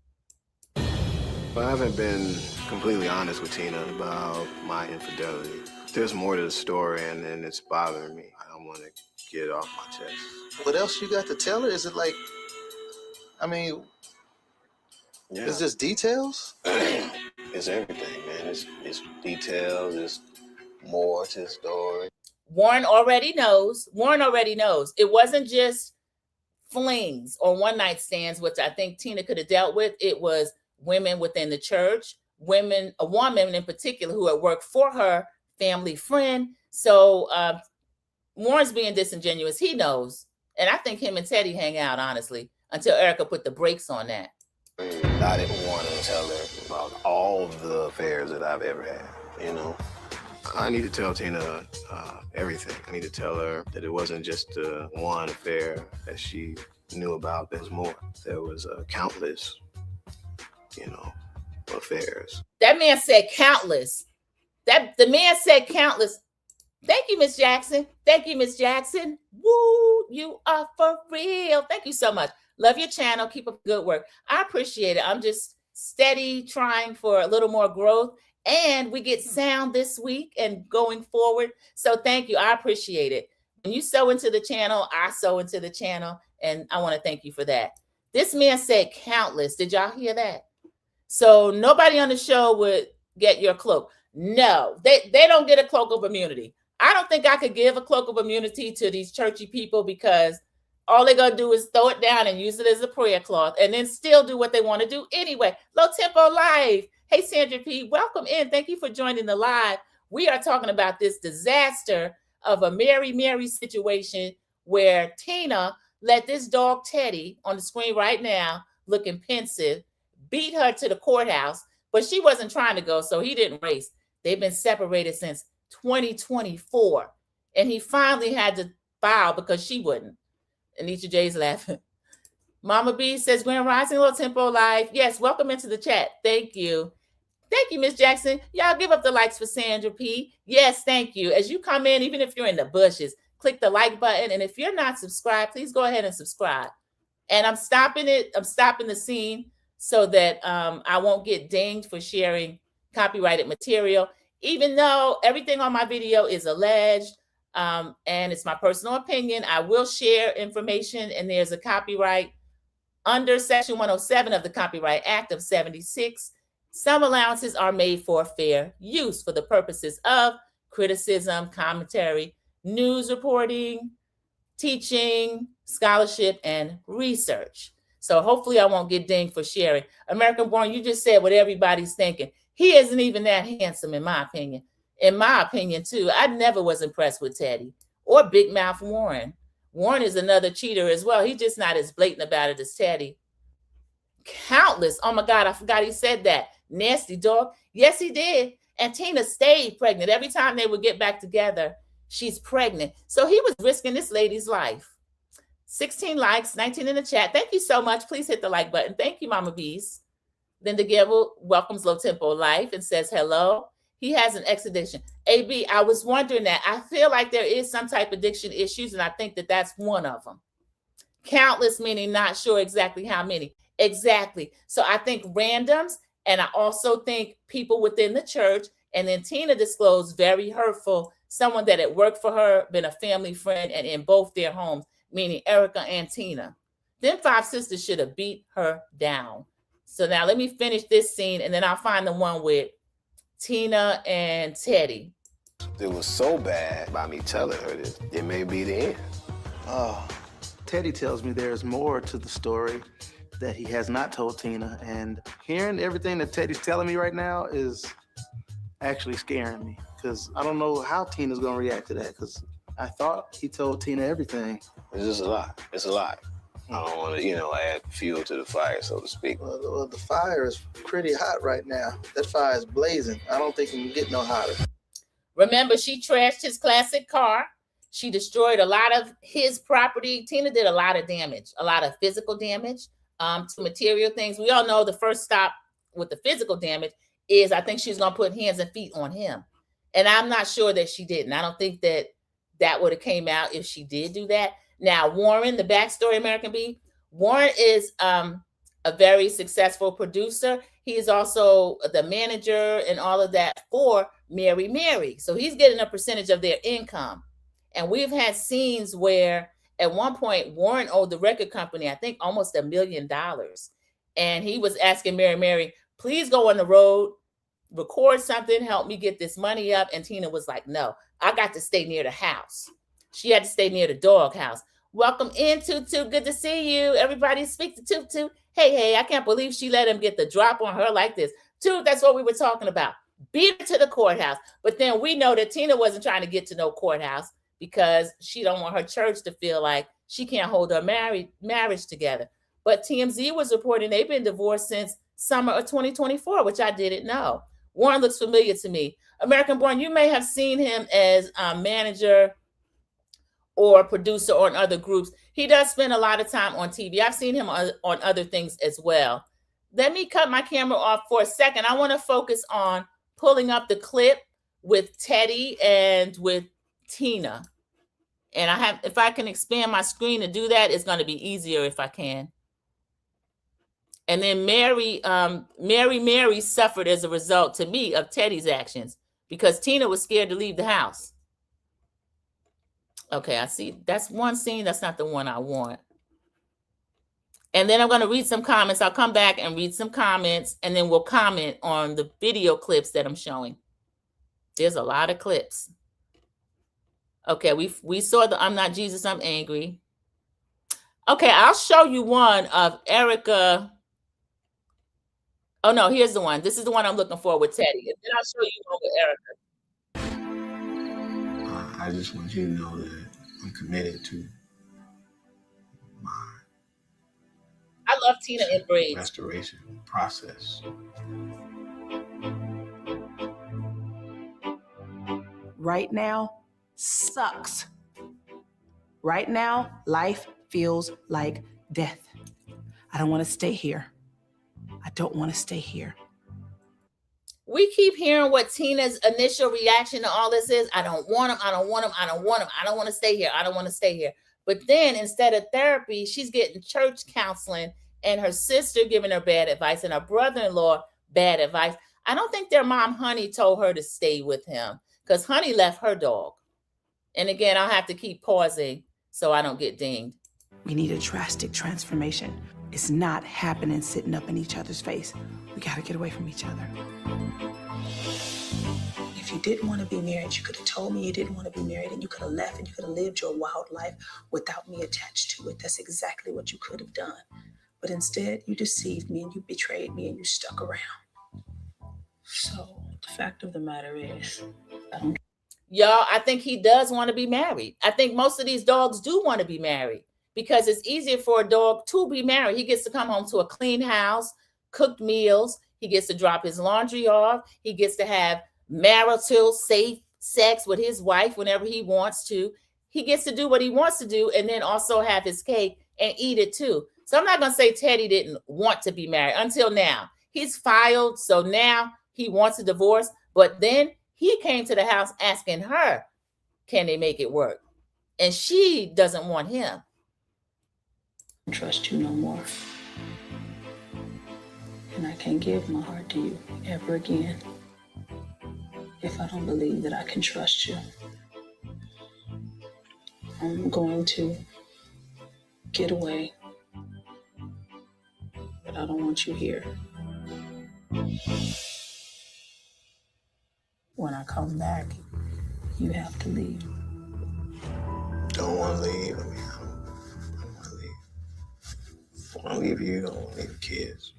But I haven't been completely honest with Tina about my infidelity. There's more to the story, and it's bothering me. I don't want to get it off my chest. What else you got to tell her? Is it like, I mean, Yeah. is this details? It's everything, man. It's details. It's more to the story. Warren already knows. It wasn't just flings or one night stands, which I think Tina could have dealt with. It was women within the church, women, a woman in particular who had worked for her family friend. So Warren's being disingenuous. He knows. And I think him and Teddy hang out, honestly, until Erica put the brakes on that. I didn't want to tell her about all the affairs that I've ever had, you know. I need to tell Tina everything. I need to tell her that it wasn't just one affair that she knew about. There's more. There was countless, affairs. That man said countless. The man said countless. Thank you, Miss Jackson. Thank you, Miss Jackson. Woo, you are for real. Thank you so much. Love your channel. Keep up good work. I appreciate it. I'm just steady trying for a little more growth. And we get sound this week and going forward. So thank you. I appreciate it. When you sow into the channel, I sow into the channel. And I want to thank you for that. This man said countless. Did y'all hear that? So nobody on the show would get your cloak. No, they don't get a cloak of immunity. I don't think I could give a cloak of immunity to these churchy people because all they're going to do is throw it down and use it as a prayer cloth and then still do what they want to do anyway. Low Tempo Live. Hey, Sandra P., welcome in. Thank you for joining the live. We are talking about this disaster of a Mary situation where Tina let this dog Teddy on the screen right now, looking pensive, beat her to the courthouse, but she wasn't trying to go, so he didn't race. They've been separated since 2024, and he finally had to file because she wouldn't. Anisha J's laughing. Mama B says, Grand Rising, Low Tempo Life. Yes, welcome into the chat. Thank you. Thank you, Miss Jackson. Y'all give up the likes for Sandra P. Yes, thank you. As you come in, even if you're in the bushes, click the like button. And if you're not subscribed, please go ahead and subscribe. And I'm stopping it. I'm stopping the scene so that I won't get dinged for sharing copyrighted material, even though everything on my video is alleged and it's my personal opinion. I will share information, and there's a copyright under Section 107 of the Copyright Act of 76. Some allowances are made for fair use for the purposes of criticism, commentary, news reporting, teaching, scholarship, and research. So hopefully I won't get dinged for sharing. American Born, you just said what everybody's thinking. He isn't even that handsome, in my opinion. In my opinion, too. I never was impressed with Teddy or Big Mouth Warren. Warren is another cheater as well. He's just not as blatant about it as Teddy. Countless. Oh my God, I forgot he said that. Nasty dog. Yes, he did. And Tina stayed pregnant. Every time they would get back together, she's pregnant. So he was risking this lady's life. 16 likes, 19 in the chat. Thank you so much. Please hit the like button. Thank you, Mama Bees. Linda Gamble welcomes Low Tempo Life and says hello. He has an ex-addiction. AB, I was wondering that. I feel like there is some type of addiction issues, and I think that that's one of them. Countless meaning not sure exactly how many. Exactly. So I think randoms, and I also think people within the church, and then Tina disclosed very hurtful, someone that had worked for her, been a family friend, and in both their homes, meaning Erica and Tina. Them 5 sisters should have beat her down. So now let me finish this scene, and then I'll find the one with Tina and Teddy. It was so bad by me telling her this, it may be the end. Oh, Teddy tells me there's more to the story that he has not told Tina, and hearing everything that Teddy's telling me right now is actually scaring me, because I don't know how Tina's gonna react to that, because I thought he told Tina everything. It's just a lot. It's a lot. I don't want to, add fuel to the fire, so to speak. Well, the fire is pretty hot right now. That fire is blazing. I don't think it can get no hotter. Remember, she trashed his classic car. She destroyed a lot of his property. Tina did a lot of damage, a lot of physical damage to material things. We all know the first stop with the physical damage is I think she's going to put hands and feet on him. And I'm not sure that she didn't. I don't think that would have came out if she did do that. Now, Warren, the backstory, American B. Warren is a very successful producer. He is also the manager and all of that for Mary. So he's getting a percentage of their income. And we've had scenes where at one point Warren owed the record company, I think, almost $1 million. And he was asking Mary, please go on the road, record something, help me get this money up. And Tina was like, no, I got to stay near the house. She had to stay near the dog house. Welcome in, Tutu. Good to see you. Everybody speak to Tutu. Hey, I can't believe she let him get the drop on her like this. Tutu, that's what we were talking about. Beat her to the courthouse. But then we know that Tina wasn't trying to get to no courthouse because she don't want her church to feel like she can't hold her marriage together. But TMZ was reporting they've been divorced since summer of 2024, which I didn't know. Warren looks familiar to me. American Born, you may have seen him as a manager or producer on other groups. He does spend a lot of time on TV. I've seen him on other things as well. Let me cut my camera off for a second. I want to focus on pulling up the clip with Teddy and with Tina. And if I can expand my screen to do that, it's going to be easier if I can. And then Mary suffered as a result, to me, of Teddy's actions because Tina was scared to leave the house. Okay, I see. That's one scene. That's not the one I want. And then I'm going to read some comments. I'll come back and read some comments, and then we'll comment on the video clips that I'm showing. There's a lot of clips. Okay, we saw the I'm not Jesus, I'm angry. Okay, I'll show you one of Erica. Oh, no, here's the one. This is the one I'm looking for with Teddy. And then I'll show you one with Erica. I just want you to know that I'm committed to my I love Tina in braids. restoration process. Right now sucks. Right now, life feels like death. I don't want to stay here. I don't want to stay here. We keep hearing what Tina's initial reaction to all this is. I don't want him. I don't want him. I don't want him. I don't want to stay here. I don't want to stay here. But then instead of therapy, she's getting church counseling and her sister giving her bad advice and her brother-in-law bad advice. I don't think their mom, Honey, told her to stay with him because Honey left her dog. And again, I'll have to keep pausing so I don't get dinged. We need a drastic transformation. It's not happening sitting up in each other's face. We got to get away from each other. If you didn't want to be married, you could have told me you didn't want to be married and you could have left and you could have lived your wild life without me attached to it. That's exactly what you could have done. But instead, you deceived me and you betrayed me and you stuck around. So the fact of the matter is, Y'all, I think he does want to be married. I think most of these dogs do want to be married because it's easier for a dog to be married. He gets to come home to a clean house, cooked meals. He gets to drop his laundry off. He gets to have marital, safe sex with his wife whenever he wants to. He gets to do what he wants to do and then also have his cake and eat it too. So I'm not going to say Teddy didn't want to be married until now. He's filed, so now he wants a divorce. But then he came to the house asking her, can they make it work? And she doesn't want him. I don't trust you no more. And I can't give my heart to you ever again if I don't believe that I can trust you. I'm going to get away, but I don't want you here. When I come back, you have to leave. Don't want to leave. I mean, I don't want to leave. I want to leave you. I don't want to leave the kids.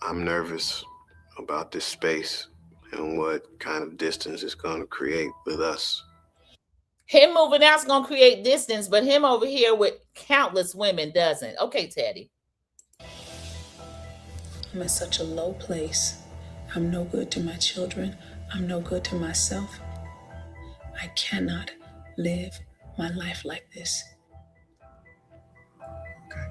I'm nervous about this space and what kind of distance it's going to create with us. Him moving out is going to create distance, but him over here with countless women doesn't. Okay, Teddy. I'm in such a low place. I'm no good to my children. I'm no good to myself. I cannot live my life like this. Okay.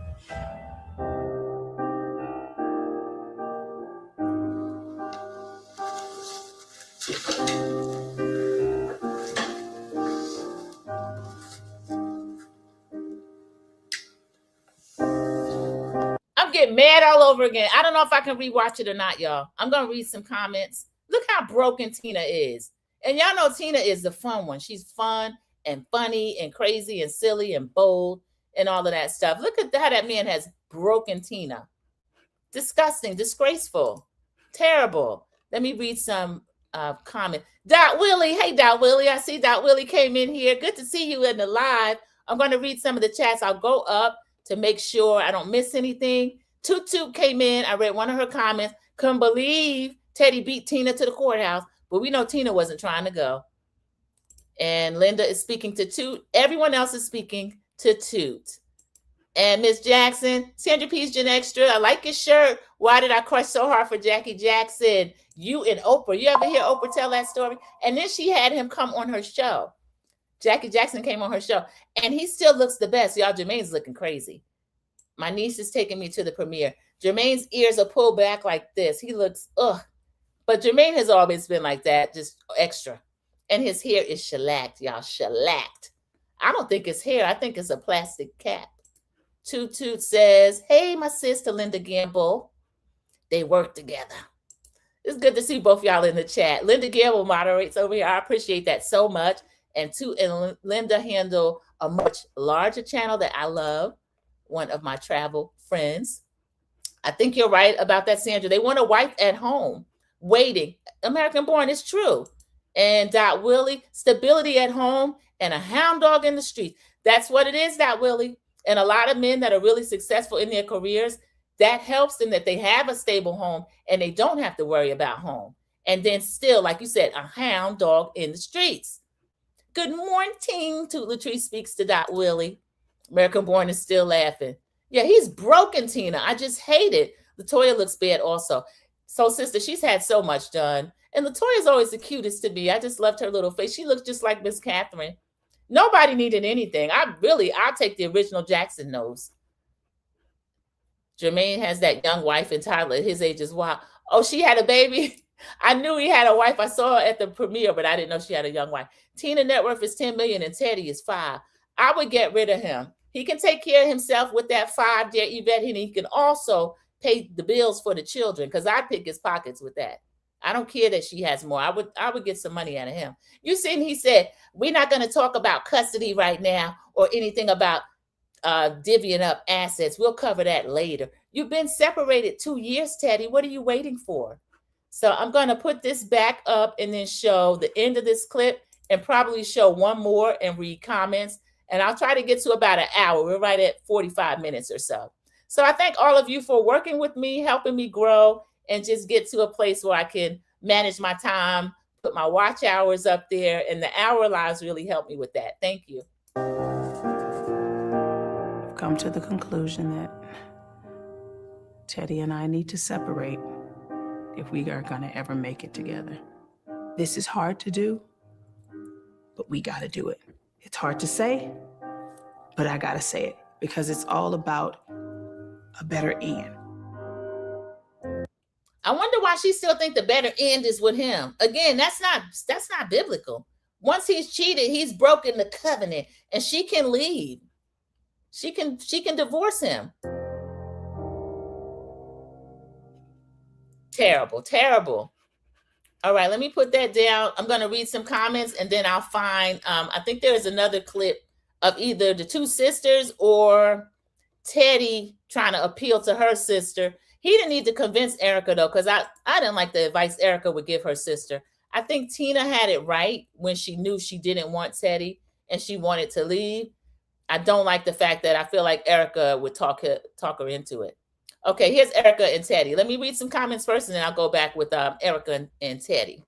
I'm getting mad all over again. I don't know if I can rewatch it or not, y'all. I'm going to read some comments. Look how broken Tina is. And y'all know Tina is the fun one. She's fun and funny and crazy and silly and bold and all of that stuff. Look at how that man has broken Tina. Disgusting, disgraceful, terrible. Let me read some comments. Dot Willie. Hey, Dot Willie. I see Dot Willie came in here. Good to see you in the live. I'm going to read some of the chats. I'll go up to make sure I don't miss anything. Toot Toot came in. I read one of her comments. Couldn't believe Teddy beat Tina to the courthouse, but we know Tina wasn't trying to go. And Linda is speaking to Toot. Everyone else is speaking to Toot. And Miss Jackson, Sandra P's Gen Extra. I like your shirt. Why did I crush so hard for Jackie Jackson? You and Oprah. You ever hear Oprah tell that story? And then she had him come on her show. Jackie Jackson came on her show. And he still looks the best. Y'all, Jermaine's looking crazy. My niece is taking me to the premiere. Jermaine's ears are pulled back like this. He looks, ugh. But Jermaine has always been like that, just extra. And his hair is shellacked, y'all, shellacked. I don't think it's hair. I think it's a plastic cap. Toot Toot says, hey, my sister, Linda Campbell. They work together. It's good to see both y'all in the chat. Linda Campbell moderates over here. I appreciate that so much. And Toot and Linda handle a much larger channel that I love, one of my travel friends. I think you're right about that, Sandra. They want a wife at home, waiting. American born, it's true. And Dot Willie, stability at home and a hound dog in the street. That's what it is, Dot Willie. And a lot of men that are really successful in their careers, that helps them that they have a stable home and they don't have to worry about home. And then still, like you said, a hound dog in the streets. Good morning to Latrice Speaks to Dot Willie. American Born is still laughing. Yeah, he's broken, Tina. I just hate it. Latoya looks bad also. So, sister, she's had so much done. And Latoya's always the cutest to me. I just loved her little face. She looks just like Miss Catherine. Nobody needed anything. I'll take the original Jackson nose. Jermaine has that young wife and Tyler at his age is wild. Oh, she had a baby? I knew he had a wife. I saw her at the premiere, but I didn't know she had a young wife. Tina net worth is 10 million and Teddy is 5. I would get rid of him. He can take care of himself with that 5, dear Yvette, and he can also pay the bills for the children because I'd pick his pockets with that. I don't care that she has more. I would get some money out of him. You seen he said, we're not going to talk about custody right now or anything about divvying up assets. We'll cover that later. You've been separated 2 years, Teddy. What are you waiting for? So I'm going to put this back up and then show the end of this clip and probably show one more and read comments. And I'll try to get to about an hour. We're right at 45 minutes or so. So I thank all of you for working with me, helping me grow, and just get to a place where I can manage my time, put my watch hours up there, and the hour lives really help me with that. Thank you. I've come to the conclusion that Teddy and I need to separate if we are going to ever make it together. This is hard to do, but we got to do it. It's hard to say, but I got to say it because it's all about a better end. I wonder why she still think the better end is with him. Again, that's not biblical. Once he's cheated, he's broken the covenant, and she can leave. She can divorce him. Terrible, terrible. All right, let me put that down. I'm going to read some comments, and then I'll find, I think there is another clip of either the two sisters or Teddy trying to appeal to her sister. He didn't need to convince Erica, though, because I didn't like the advice Erica would give her sister. I think Tina had it right when she knew she didn't want Teddy and she wanted to leave. I don't like the fact that I feel like Erica would talk her into it. Okay, here's Erica and Teddy. Let me read some comments first, and then I'll go back with Erica and Teddy.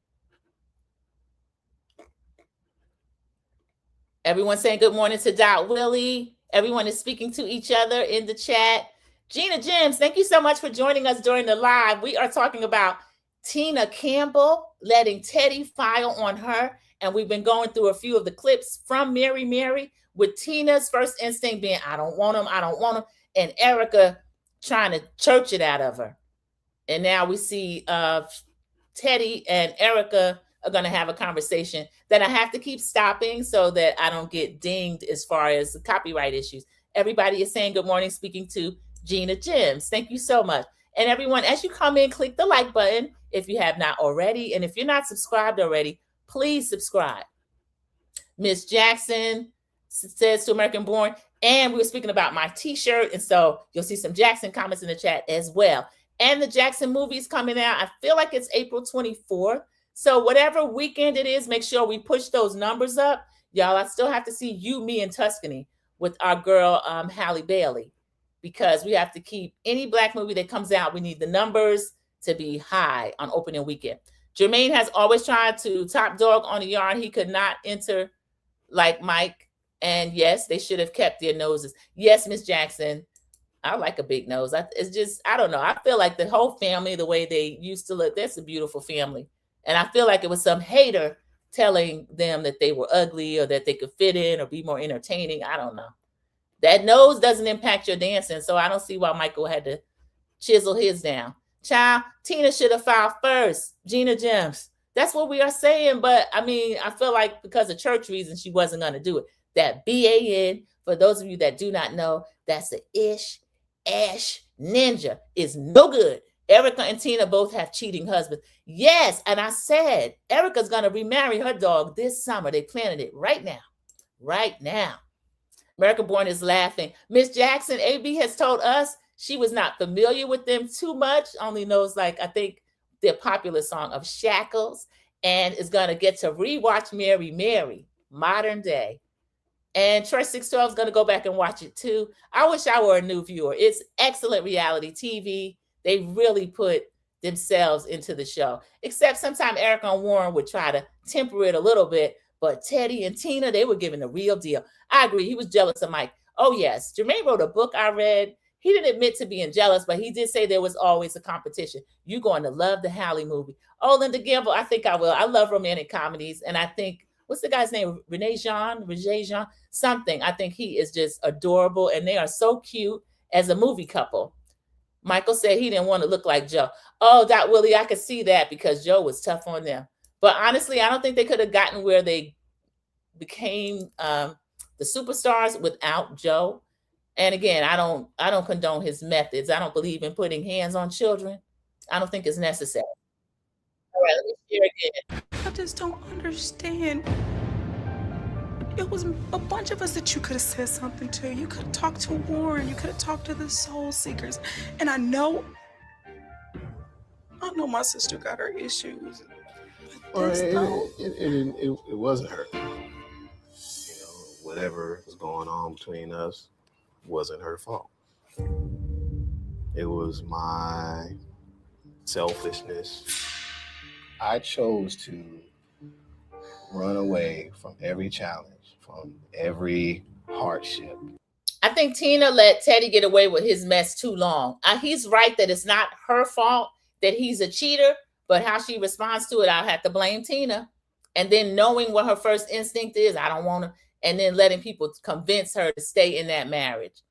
Everyone saying good morning to Dot Willie. Everyone is speaking to each other in the chat. Gina Jims, thank you so much for joining us during the live. We are talking about Tina Campbell letting Teddy file on her, and we've been going through a few of the clips from Mary Mary, with Tina's first instinct being, I don't want him, and Erica trying to church it out of her. And now we see Teddy and Erica are going to have a conversation that I have to keep stopping so that I don't get dinged as far as the copyright issues. Everybody is saying good morning, speaking to Gina Jims. Thank you so much. And everyone, as you come in, click the like button if you have not already. And if you're not subscribed already, please subscribe. Miss Jackson says to American Born, and we were speaking about my t-shirt. And so you'll see some Jackson comments in the chat as well. And the Jackson movie is coming out. I feel like it's April 24th. So whatever weekend it is, make sure we push those numbers up. Y'all, I still have to see You, Me, and Tuscany with our girl, Halle Bailey, because we have to keep any Black movie that comes out. We need the numbers to be high on opening weekend. Jermaine has always tried to top dog on the yard. He could not enter like Mike. And yes, they should have kept their noses. Yes, Miss Jackson, I like a big nose. It's just, I don't know. I feel like the whole family, the way they used to look, that's a beautiful family. And I feel like it was some hater telling them that they were ugly or that they could fit in or be more entertaining. I don't know. That nose doesn't impact your dancing. So I don't see why Michael had to chisel his down. Child, Tina should have filed first. Gina Jims. That's what we are saying. But I mean, I feel like because of church reasons, she wasn't going to do it. That BAN, for those of you that do not know, that's the Ash Ninja, is no good. Erica and Tina both have cheating husbands. Yes, and I said Erica's going to remarry her dog this summer. They planted it right now. Right now. American Born is laughing. Miss Jackson, AB has told us she was not familiar with them too much, only knows, like, I think their popular song of Shackles, and is going to get to rewatch Mary Mary, modern day. And Troy 612 is going to go back and watch it too. I wish I were a new viewer. It's excellent reality TV. They really put themselves into the show. Except sometimes Erica and Warren would try to temper it a little bit. But Teddy and Tina, they were giving the real deal. I agree. He was jealous of Mike. Oh, yes. Jermaine wrote a book I read. He didn't admit to being jealous, but he did say there was always a competition. You're going to love the Halle movie. Oh, Linda Gamble, I think I will. I love romantic comedies. And I think, what's the guy's name? Rene Jean, something. I think he is just adorable. And they are so cute as a movie couple. Michael said he didn't want to look like Joe. Oh, Dot Willie, I could see that because Joe was tough on them. But honestly, I don't think they could have gotten where they became the superstars without Joe. And again, I don't condone his methods. I don't believe in putting hands on children. I don't think it's necessary. All right, let me share again. I just don't understand. It was a bunch of us that you could have said something to. You could have talked to Warren. You could have talked to the Soul Seekers. And I know my sister got her issues. Well, it wasn't her. You know, whatever was going on between us wasn't her fault. It was my selfishness. I chose to run away from every challenge, from every hardship. I think Tina let Teddy get away with his mess too long. He's right that it's not her fault that he's a cheater, but how she responds to it, I'll have to blame Tina. And then knowing what her first instinct is, I don't want to, and then letting people convince her to stay in that marriage.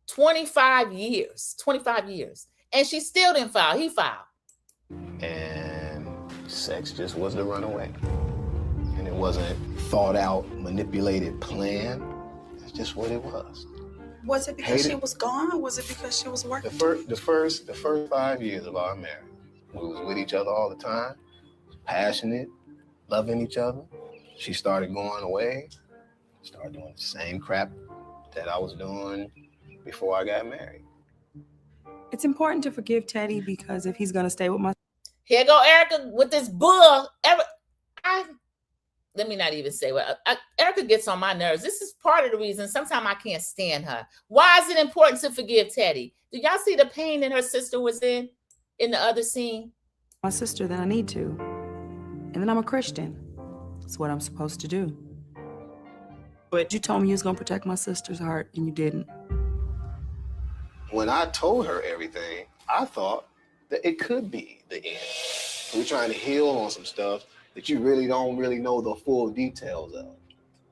25 years. And she still didn't file. He filed. And sex just was the runaway. And it wasn't thought out, manipulated plan. It's just what it was. Was it because she was gone, or was it because she was working? The first 5 years of our marriage, we was with each other all the time, passionate, loving each other. She started going away, started doing the same crap that I was doing before I got married. It's important to forgive Teddy because if he's gonna stay with my Here go Erica with this bull. Let me not even say what Erica gets on my nerves. This is part of the reason sometimes I can't stand her. Why is it important to forgive Teddy? Do y'all see the pain that her sister was in the other scene? My sister, then I need to. And then I'm a Christian. It's what I'm supposed to do. But you told me you was gonna protect my sister's heart, and you didn't. When I told her everything, I thought that it could be the end. We're trying to heal on some stuff that you really don't know the full details of.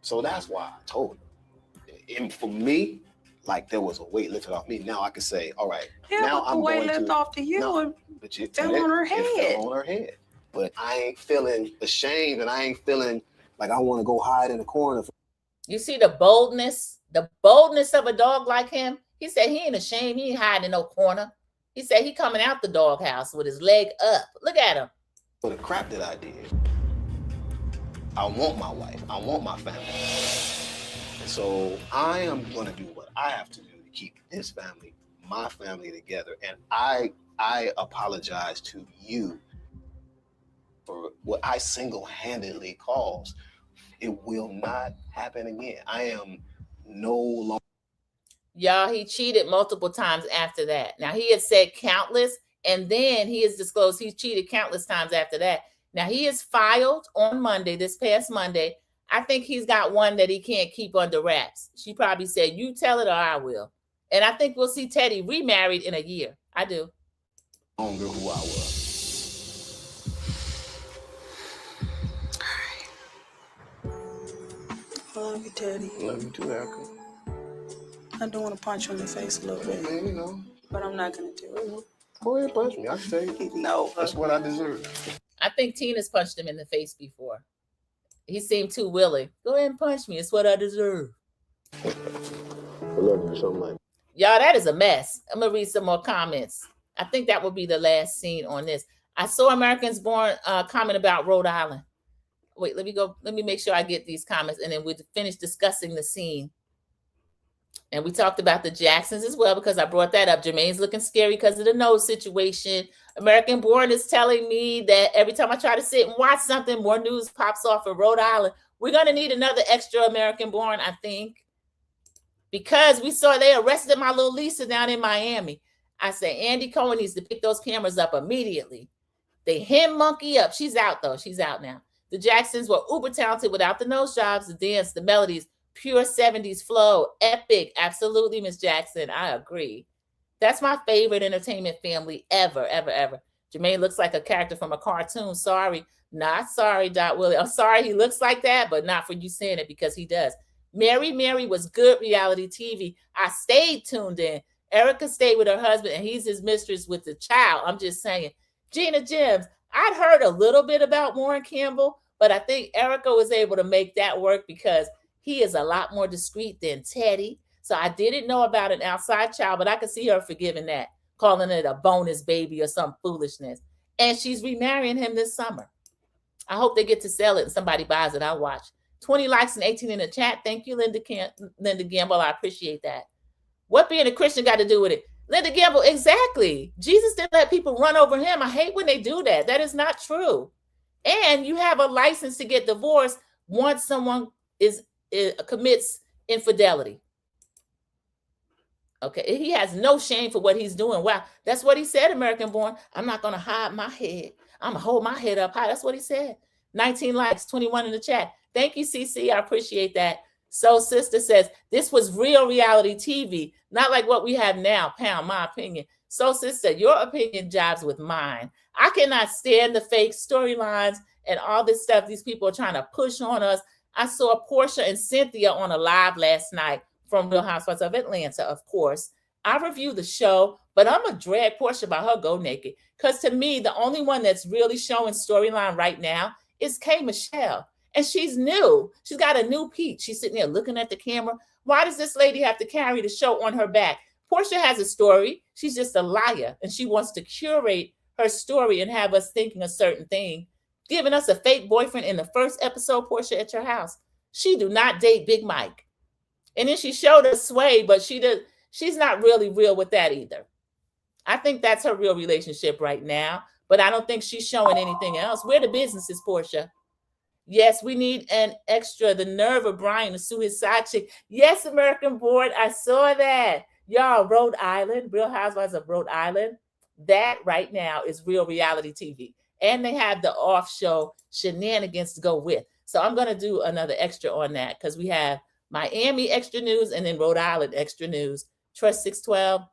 So that's why I told her. And for me, like there was a weight lifted off me. Now I can say, all right, now I'm going to. Yeah, but the weight lifted off to you but it fell on her head. It fell on her head. But I ain't feeling ashamed and I ain't feeling like I want to go hide in a corner. You see the boldness of a dog like him? He said he ain't ashamed. He ain't hiding in no corner. He said he coming out the doghouse with his leg up. Look at him. For the crap that I did, I want my wife. I want my family. And so I am going to do what I have to do to keep this family, my family together. And I apologize to you for what I single-handedly caused. It will not happen again. I am no longer. Y'all, he cheated multiple times after that. Now, he had said countless, and then he has disclosed he cheated countless times after that. Now, he is filed on Monday, this past Monday. I think he's got one that he can't keep under wraps. She probably said, you tell it or I will. And I think we'll see Teddy remarried in a year. I do. Longer who I was. I love you, Teddy. Love you too, Erica. I do want to punch you in the face a little bit. Man, you know. But I'm not going to do it. Go ahead, punch me. I can tell you. No. That's what I deserve. I think Tina's punched him in the face before. He seemed too willing. Go ahead and punch me. It's what I deserve. I love you so much. Y'all, that is a mess. I'm going to read some more comments. I think that will be the last scene on this. I saw Americans Born comment about Rhode Island. Wait, let me make sure I get these comments, and then we'll finish discussing the scene. And we talked about the Jacksons as well, because I brought that up. Jermaine's looking scary because of the nose situation. American Born is telling me that every time I try to sit and watch something, more news pops off of Rhode Island. We're going to need another extra American Born, I think, because we saw they arrested my little Lisa down in Miami. I say, Andy Cohen needs to pick those cameras up immediately. They hem monkey up. She's out, though. She's out now. The Jacksons were uber talented without the nose jobs, the dance, the melodies, pure 70s flow, epic. Absolutely, Miss Jackson. I agree. That's my favorite entertainment family ever, ever, ever. Jermaine looks like a character from a cartoon. Sorry, not sorry, Dot Willie. I'm sorry he looks like that, but not for you saying it because he does. Mary was good reality TV. I stayed tuned in. Erica stayed with her husband and he's his mistress with the child. I'm just saying. Gina Gems, I'd heard a little bit about Warren Campbell, but I think Erica was able to make that work because he is a lot more discreet than Teddy. So I didn't know about an outside child, but I could see her forgiving that, calling it a bonus baby or some foolishness. And she's remarrying him this summer. I hope they get to sell it and somebody buys it. I'll watch. 20 likes and 18 in the chat. Thank you, Linda Gamble. I appreciate that. What being a Christian got to do with it? Linda Gamble, exactly. Jesus didn't let people run over him. I hate when they do that. That is not true. And you have a license to get divorced once someone commits infidelity. Okay, he has no shame for what he's doing. Wow, that's what he said, American Born. I'm not going to hide my head. I'm going to hold my head up high. That's what he said. 19 likes, 21 in the chat. Thank you, CC. I appreciate that. So Sister says, this was real reality TV, not like what we have now. Pound, my opinion. So Sister, your opinion jives with mine. I cannot stand the fake storylines and all this stuff these people are trying to push on us. I saw Portia and Cynthia on a live last night from Real Housewives of Atlanta, of course. I reviewed the show, but I'm going to drag Portia about her go naked. Because to me, the only one that's really showing storyline right now is K. Michelle. And she's new. She's got a new peach. She's sitting there looking at the camera. Why does this lady have to carry the show on her back? Portia has a story. She's just a liar. And she wants to curate her story and have us thinking a certain thing. Giving us a fake boyfriend in the first episode, Portia, at your house. She do not date Big Mike. And then she showed us Sway, but she's not really real with that either. I think that's her real relationship right now. But I don't think she's showing anything else. Where the business is, Portia? Yes, we need an extra. The nerve of Brian to sue his side chick. Yes, American Board, I saw that. Y'all, Rhode Island, Real Housewives of Rhode Island. That right now is real reality TV. And they have the off show shenanigans to go with. So I'm going to do another extra on that because we have Miami extra news and then Rhode Island extra news. Trust 612.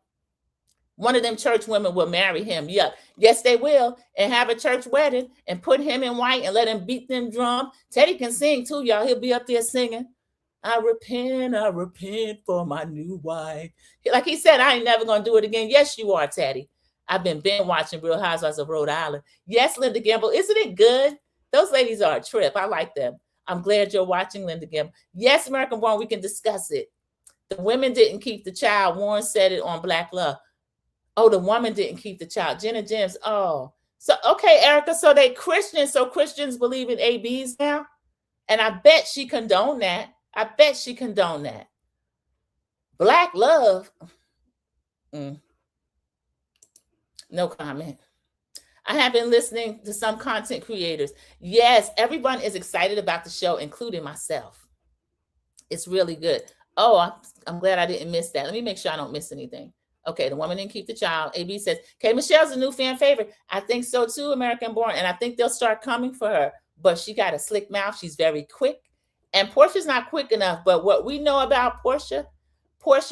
One of them church women will marry him. Yeah. Yes, they will. And have a church wedding and put him in white and let him beat them drum. Teddy can sing too, y'all. He'll be up there singing. I repent for my new wife. Like he said, I ain't never going to do it again. Yes, you are, Teddy. I've been watching Real Housewives of Rhode Island. Yes, Linda Gamble. Isn't it good? Those ladies are a trip. I like them. I'm glad you're watching, Linda Gamble. Yes, American Born, we can discuss it. The women didn't keep the child. Warren said it on Black Love. Oh, the woman didn't keep the child. Jenna James. Oh, so, okay, Erica. So they Christians. So Christians believe in ABs now. And I bet she condoned that. Black Love. No comment. I have been listening to some content creators. Yes, everyone is excited about the show, including myself. It's really good. Oh, I'm glad I didn't miss that. Let me make sure I don't miss anything. Okay, the woman didn't keep the child. AB says, K. Michelle's a new fan favorite. I think so too, American Born. And I think they'll start coming for her. But she got a slick mouth. She's very quick. And Portia's not quick enough. But what we know about Portia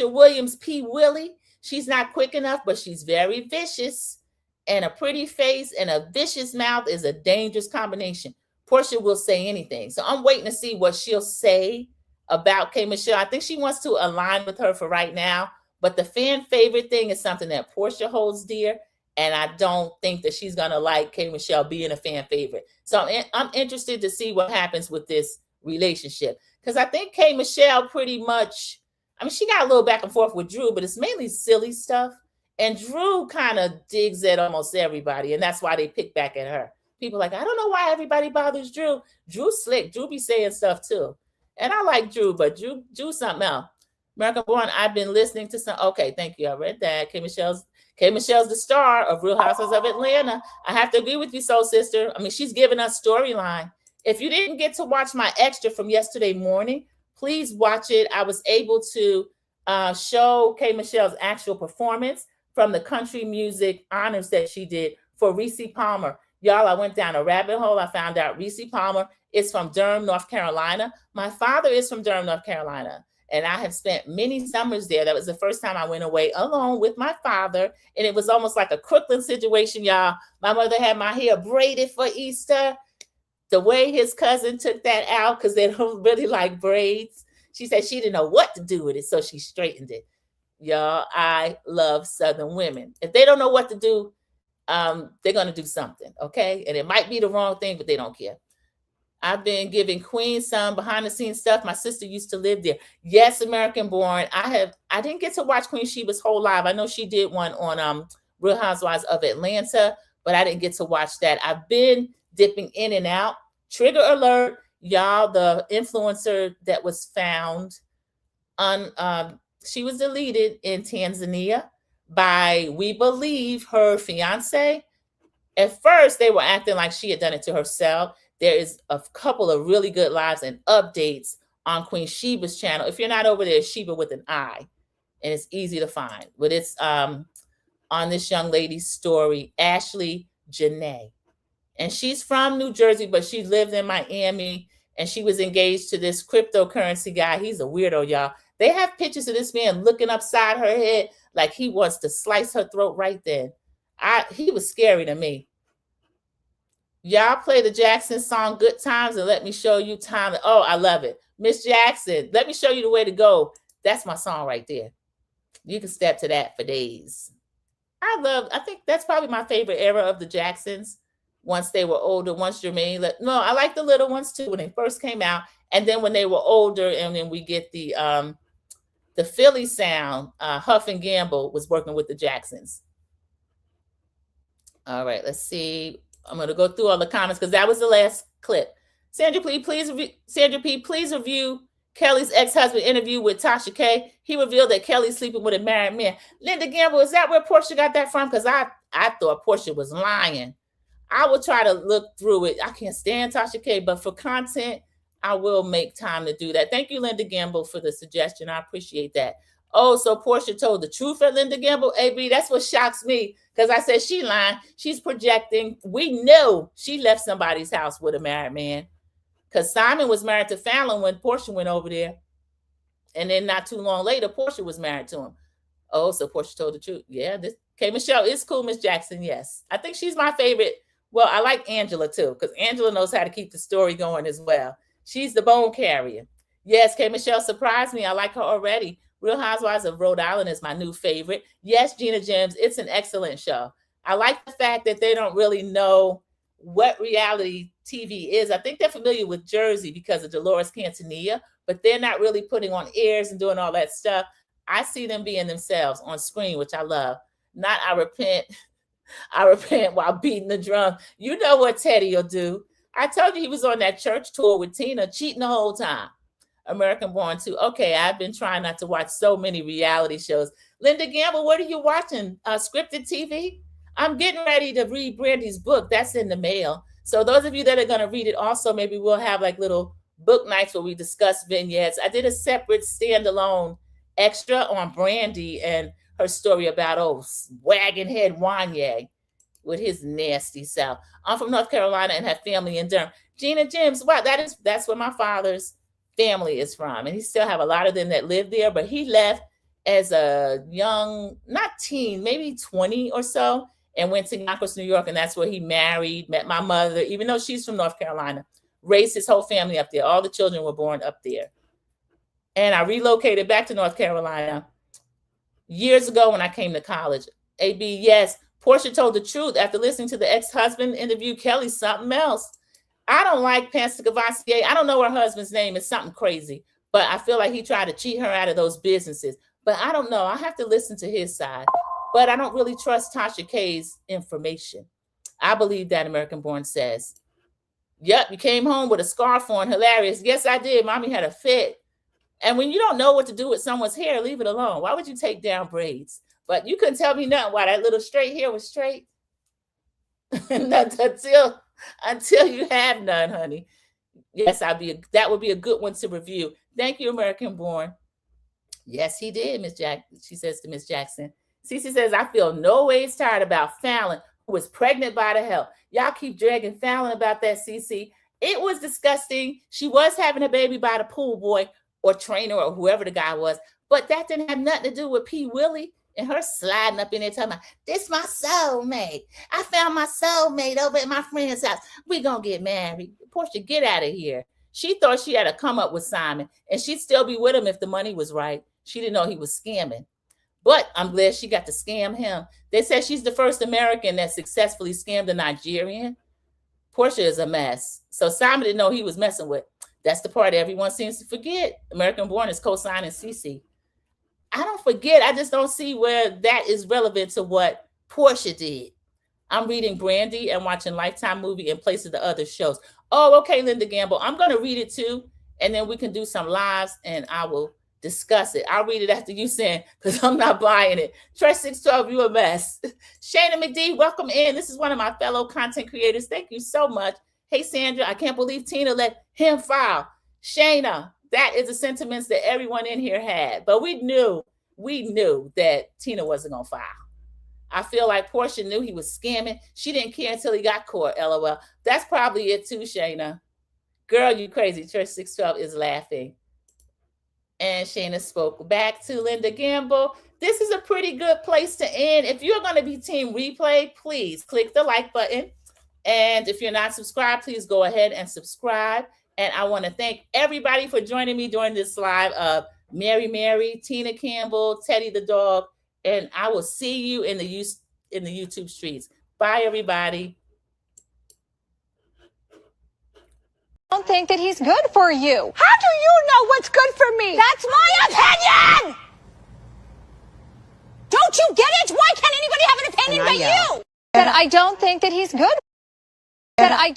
Williams, P. Willie, she's not quick enough, but she's very vicious. And a pretty face and a vicious mouth is a dangerous combination. Portia will say anything. So I'm waiting to see what she'll say about K. Michelle. I think she wants to align with her for right now. But the fan favorite thing is something that Portia holds dear. And I don't think that she's going to like K. Michelle being a fan favorite. So I'm interested to see what happens with this relationship. Because I think K. Michelle pretty much, I mean, she got a little back and forth with Drew, but it's mainly silly stuff. And Drew kind of digs at almost everybody. And that's why they pick back at her. People are like, I don't know why everybody bothers Drew. Drew's slick. Drew be saying stuff too. And I like Drew, but Drew's something else. American Born, I've been listening to some. Okay, thank you. I read that. K. Michelle's the star of Real Housewives of Atlanta. I have to agree with you, Soul Sister. I mean, she's giving us storyline. If you didn't get to watch my extra from yesterday morning, please watch it. I was able to show K. Michelle's actual performance from the country music honors that she did for Reese Palmer. Y'all, I went down a rabbit hole. I found out Reese Palmer is from Durham, North Carolina. My father is from Durham, North Carolina. And I have spent many summers there. That was the first time I went away alone with my father. And it was almost like a Crooklyn situation, y'all. My mother had my hair braided for Easter. The way his cousin took that out, because they don't really like braids. She said she didn't know what to do with it, so she straightened it. Y'all, I love Southern women. If they don't know what to do, they're going to do something, okay? And it might be the wrong thing, but they don't care. I've been giving Queen some behind the scenes stuff. My sister used to live there. Yes, American Born. I didn't get to watch Queen Sheba's whole live. I know she did one on Real Housewives of Atlanta, but I didn't get to watch that. I've been dipping in and out. Trigger alert, y'all, the influencer that was found on she was deleted in Tanzania by, we believe, her fiance. At first, they were acting like she had done it to herself. There is a couple of really good lives and updates on Queen Sheba's channel. If you're not over there, Sheba with an I, and it's easy to find. But it's on this young lady's story, Ashley Janae. And she's from New Jersey, but she lived in Miami, and she was engaged to this cryptocurrency guy. He's a weirdo, y'all. They have pictures of this man looking upside her head like he wants to slice her throat right then. He was scary to me. Y'all play the Jackson song Good Times and let me show you time. Oh, I love it. Miss Jackson, let me show you the way to go. That's my song right there. You can step to that for days. I think that's probably my favorite era of the Jacksons. Once they were older, once Jermaine, I like the little ones too when they first came out. And then when they were older, and then we get the Philly sound, Huff and Gamble was working with the Jacksons. All right, let's see. I'm going to go through all the comments because that was the last clip. Sandra P, please review Kelly's ex-husband interview with Tasha K. He revealed that Kelly's sleeping with a married man. Linda Gamble, is that where Portia got that from? Because I thought Portia was lying. I will try to look through it. I can't stand Tasha K, but for content, I will make time to do that. Thank you, Linda Gamble, for the suggestion. I appreciate that. Oh, so Portia told the truth at Linda Gamble? AB, that's what shocks me, because I said she lying. She's projecting. We know she left somebody's house with a married man, because Simon was married to Fallon when Portia went over there. And then not too long later, Portia was married to him. Oh, so Portia told the truth. Yeah, okay, Michelle, it's cool, Miss Jackson, yes. I think she's my favorite. Well, I like Angela, too, because Angela knows how to keep the story going as well. She's the bone carrier. Yes, K. Michelle surprised me. I like her already. Real Housewives of Rhode Island is my new favorite. Yes, Gina Gems, it's an excellent show. I like the fact that they don't really know what reality TV is. I think they're familiar with Jersey because of Dolores Cantanilla, but they're not really putting on airs and doing all that stuff. I see them being themselves on screen, which I love. Not I repent while beating the drum. You know what Teddy will do. I told you he was on that church tour with Tina, cheating the whole time. American Born too. Okay, I've been trying not to watch so many reality shows. Linda Gamble, what are you watching? Scripted TV? I'm getting ready to read Brandy's book. That's in the mail. So those of you that are going to read it also, maybe we'll have like little book nights where we discuss vignettes. I did a separate standalone extra on Brandy and her story about wagon head Wanye with his nasty self. I'm from North Carolina and have family in Durham. Gina Gems, wow, that's where my father's family is from, and he still have a lot of them that live there, but he left as a young, not teen, maybe 20 or so, and went to Yonkers, New York, and that's where he married, met my mother, even though she's from North Carolina, raised his whole family up there. All the children were born up there. And I relocated back to North Carolina years ago when I came to college. AB, yes, Portia told the truth. After listening to the ex-husband interview, Kelly's something else. I don't like Pastor Cavassier. I don't know her husband's name. It's something crazy. But I feel like he tried to cheat her out of those businesses. But I don't know. I have to listen to his side. But I don't really trust Tasha K's information. I believe that American Born says. Yep, you came home with a scarf on. Hilarious. Yes, I did. Mommy had a fit. And when you don't know what to do with someone's hair, leave it alone. Why would you take down braids? But you couldn't tell me nothing why that little straight hair was straight. Until you have none, honey. Yes, that would be a good one to review. Thank you, American Born. Yes, he did, Miss Jack. She says to Miss Jackson. Cece says, I feel no ways tired about Fallon. was pregnant by the hell. Y'all keep dragging Fallon about that, CC. It was disgusting. She was having a baby by the pool boy or trainer or whoever the guy was, but that didn't have nothing to do with P. Willie and her sliding up in there talking about, this my soulmate. I found my soulmate over at my friend's house. We gonna get married. Portia, get out of here. She thought she had to come up with Simon, and she'd still be with him if the money was right. She didn't know he was scamming. But I'm glad she got to scam him. They said she's the first American that successfully scammed a Nigerian. Portia is a mess. So Simon didn't know he was messing with. That's the part everyone seems to forget. American Born is co-signing Cece. I don't forget. I just don't see where that is relevant to what Portia did. I'm reading Brandy and watching Lifetime movie in place of the other shows. Oh, okay, Linda Gamble. I'm going to read it too. And then we can do some lives and I will discuss it. I'll read it after you saying, because I'm not buying it. Trust 612, you a mess. Shayna McD, welcome in. This is one of my fellow content creators. Thank you so much. Hey, Sandra, I can't believe Tina let him file. Shayna, that is the sentiments that everyone in here had. But we knew that Tina wasn't going to file. I feel like Portia knew he was scamming. She didn't care until he got caught, LOL. That's probably it too, Shayna. Girl, you crazy. Church 612 is laughing. And Shayna spoke back to Linda Gamble. This is a pretty good place to end. If you're going to be team replay, please click the like button. And if you're not subscribed, please go ahead and subscribe. And I want to thank everybody for joining me during this live of Mary, Tina Campbell, Teddy the dog. And I will see you in the YouTube streets. Bye, everybody. I don't think that he's good for you. How do you know what's good for me? That's my opinion! Don't you get it? Why can't anybody have an opinion but you? That I don't think that he's good. That I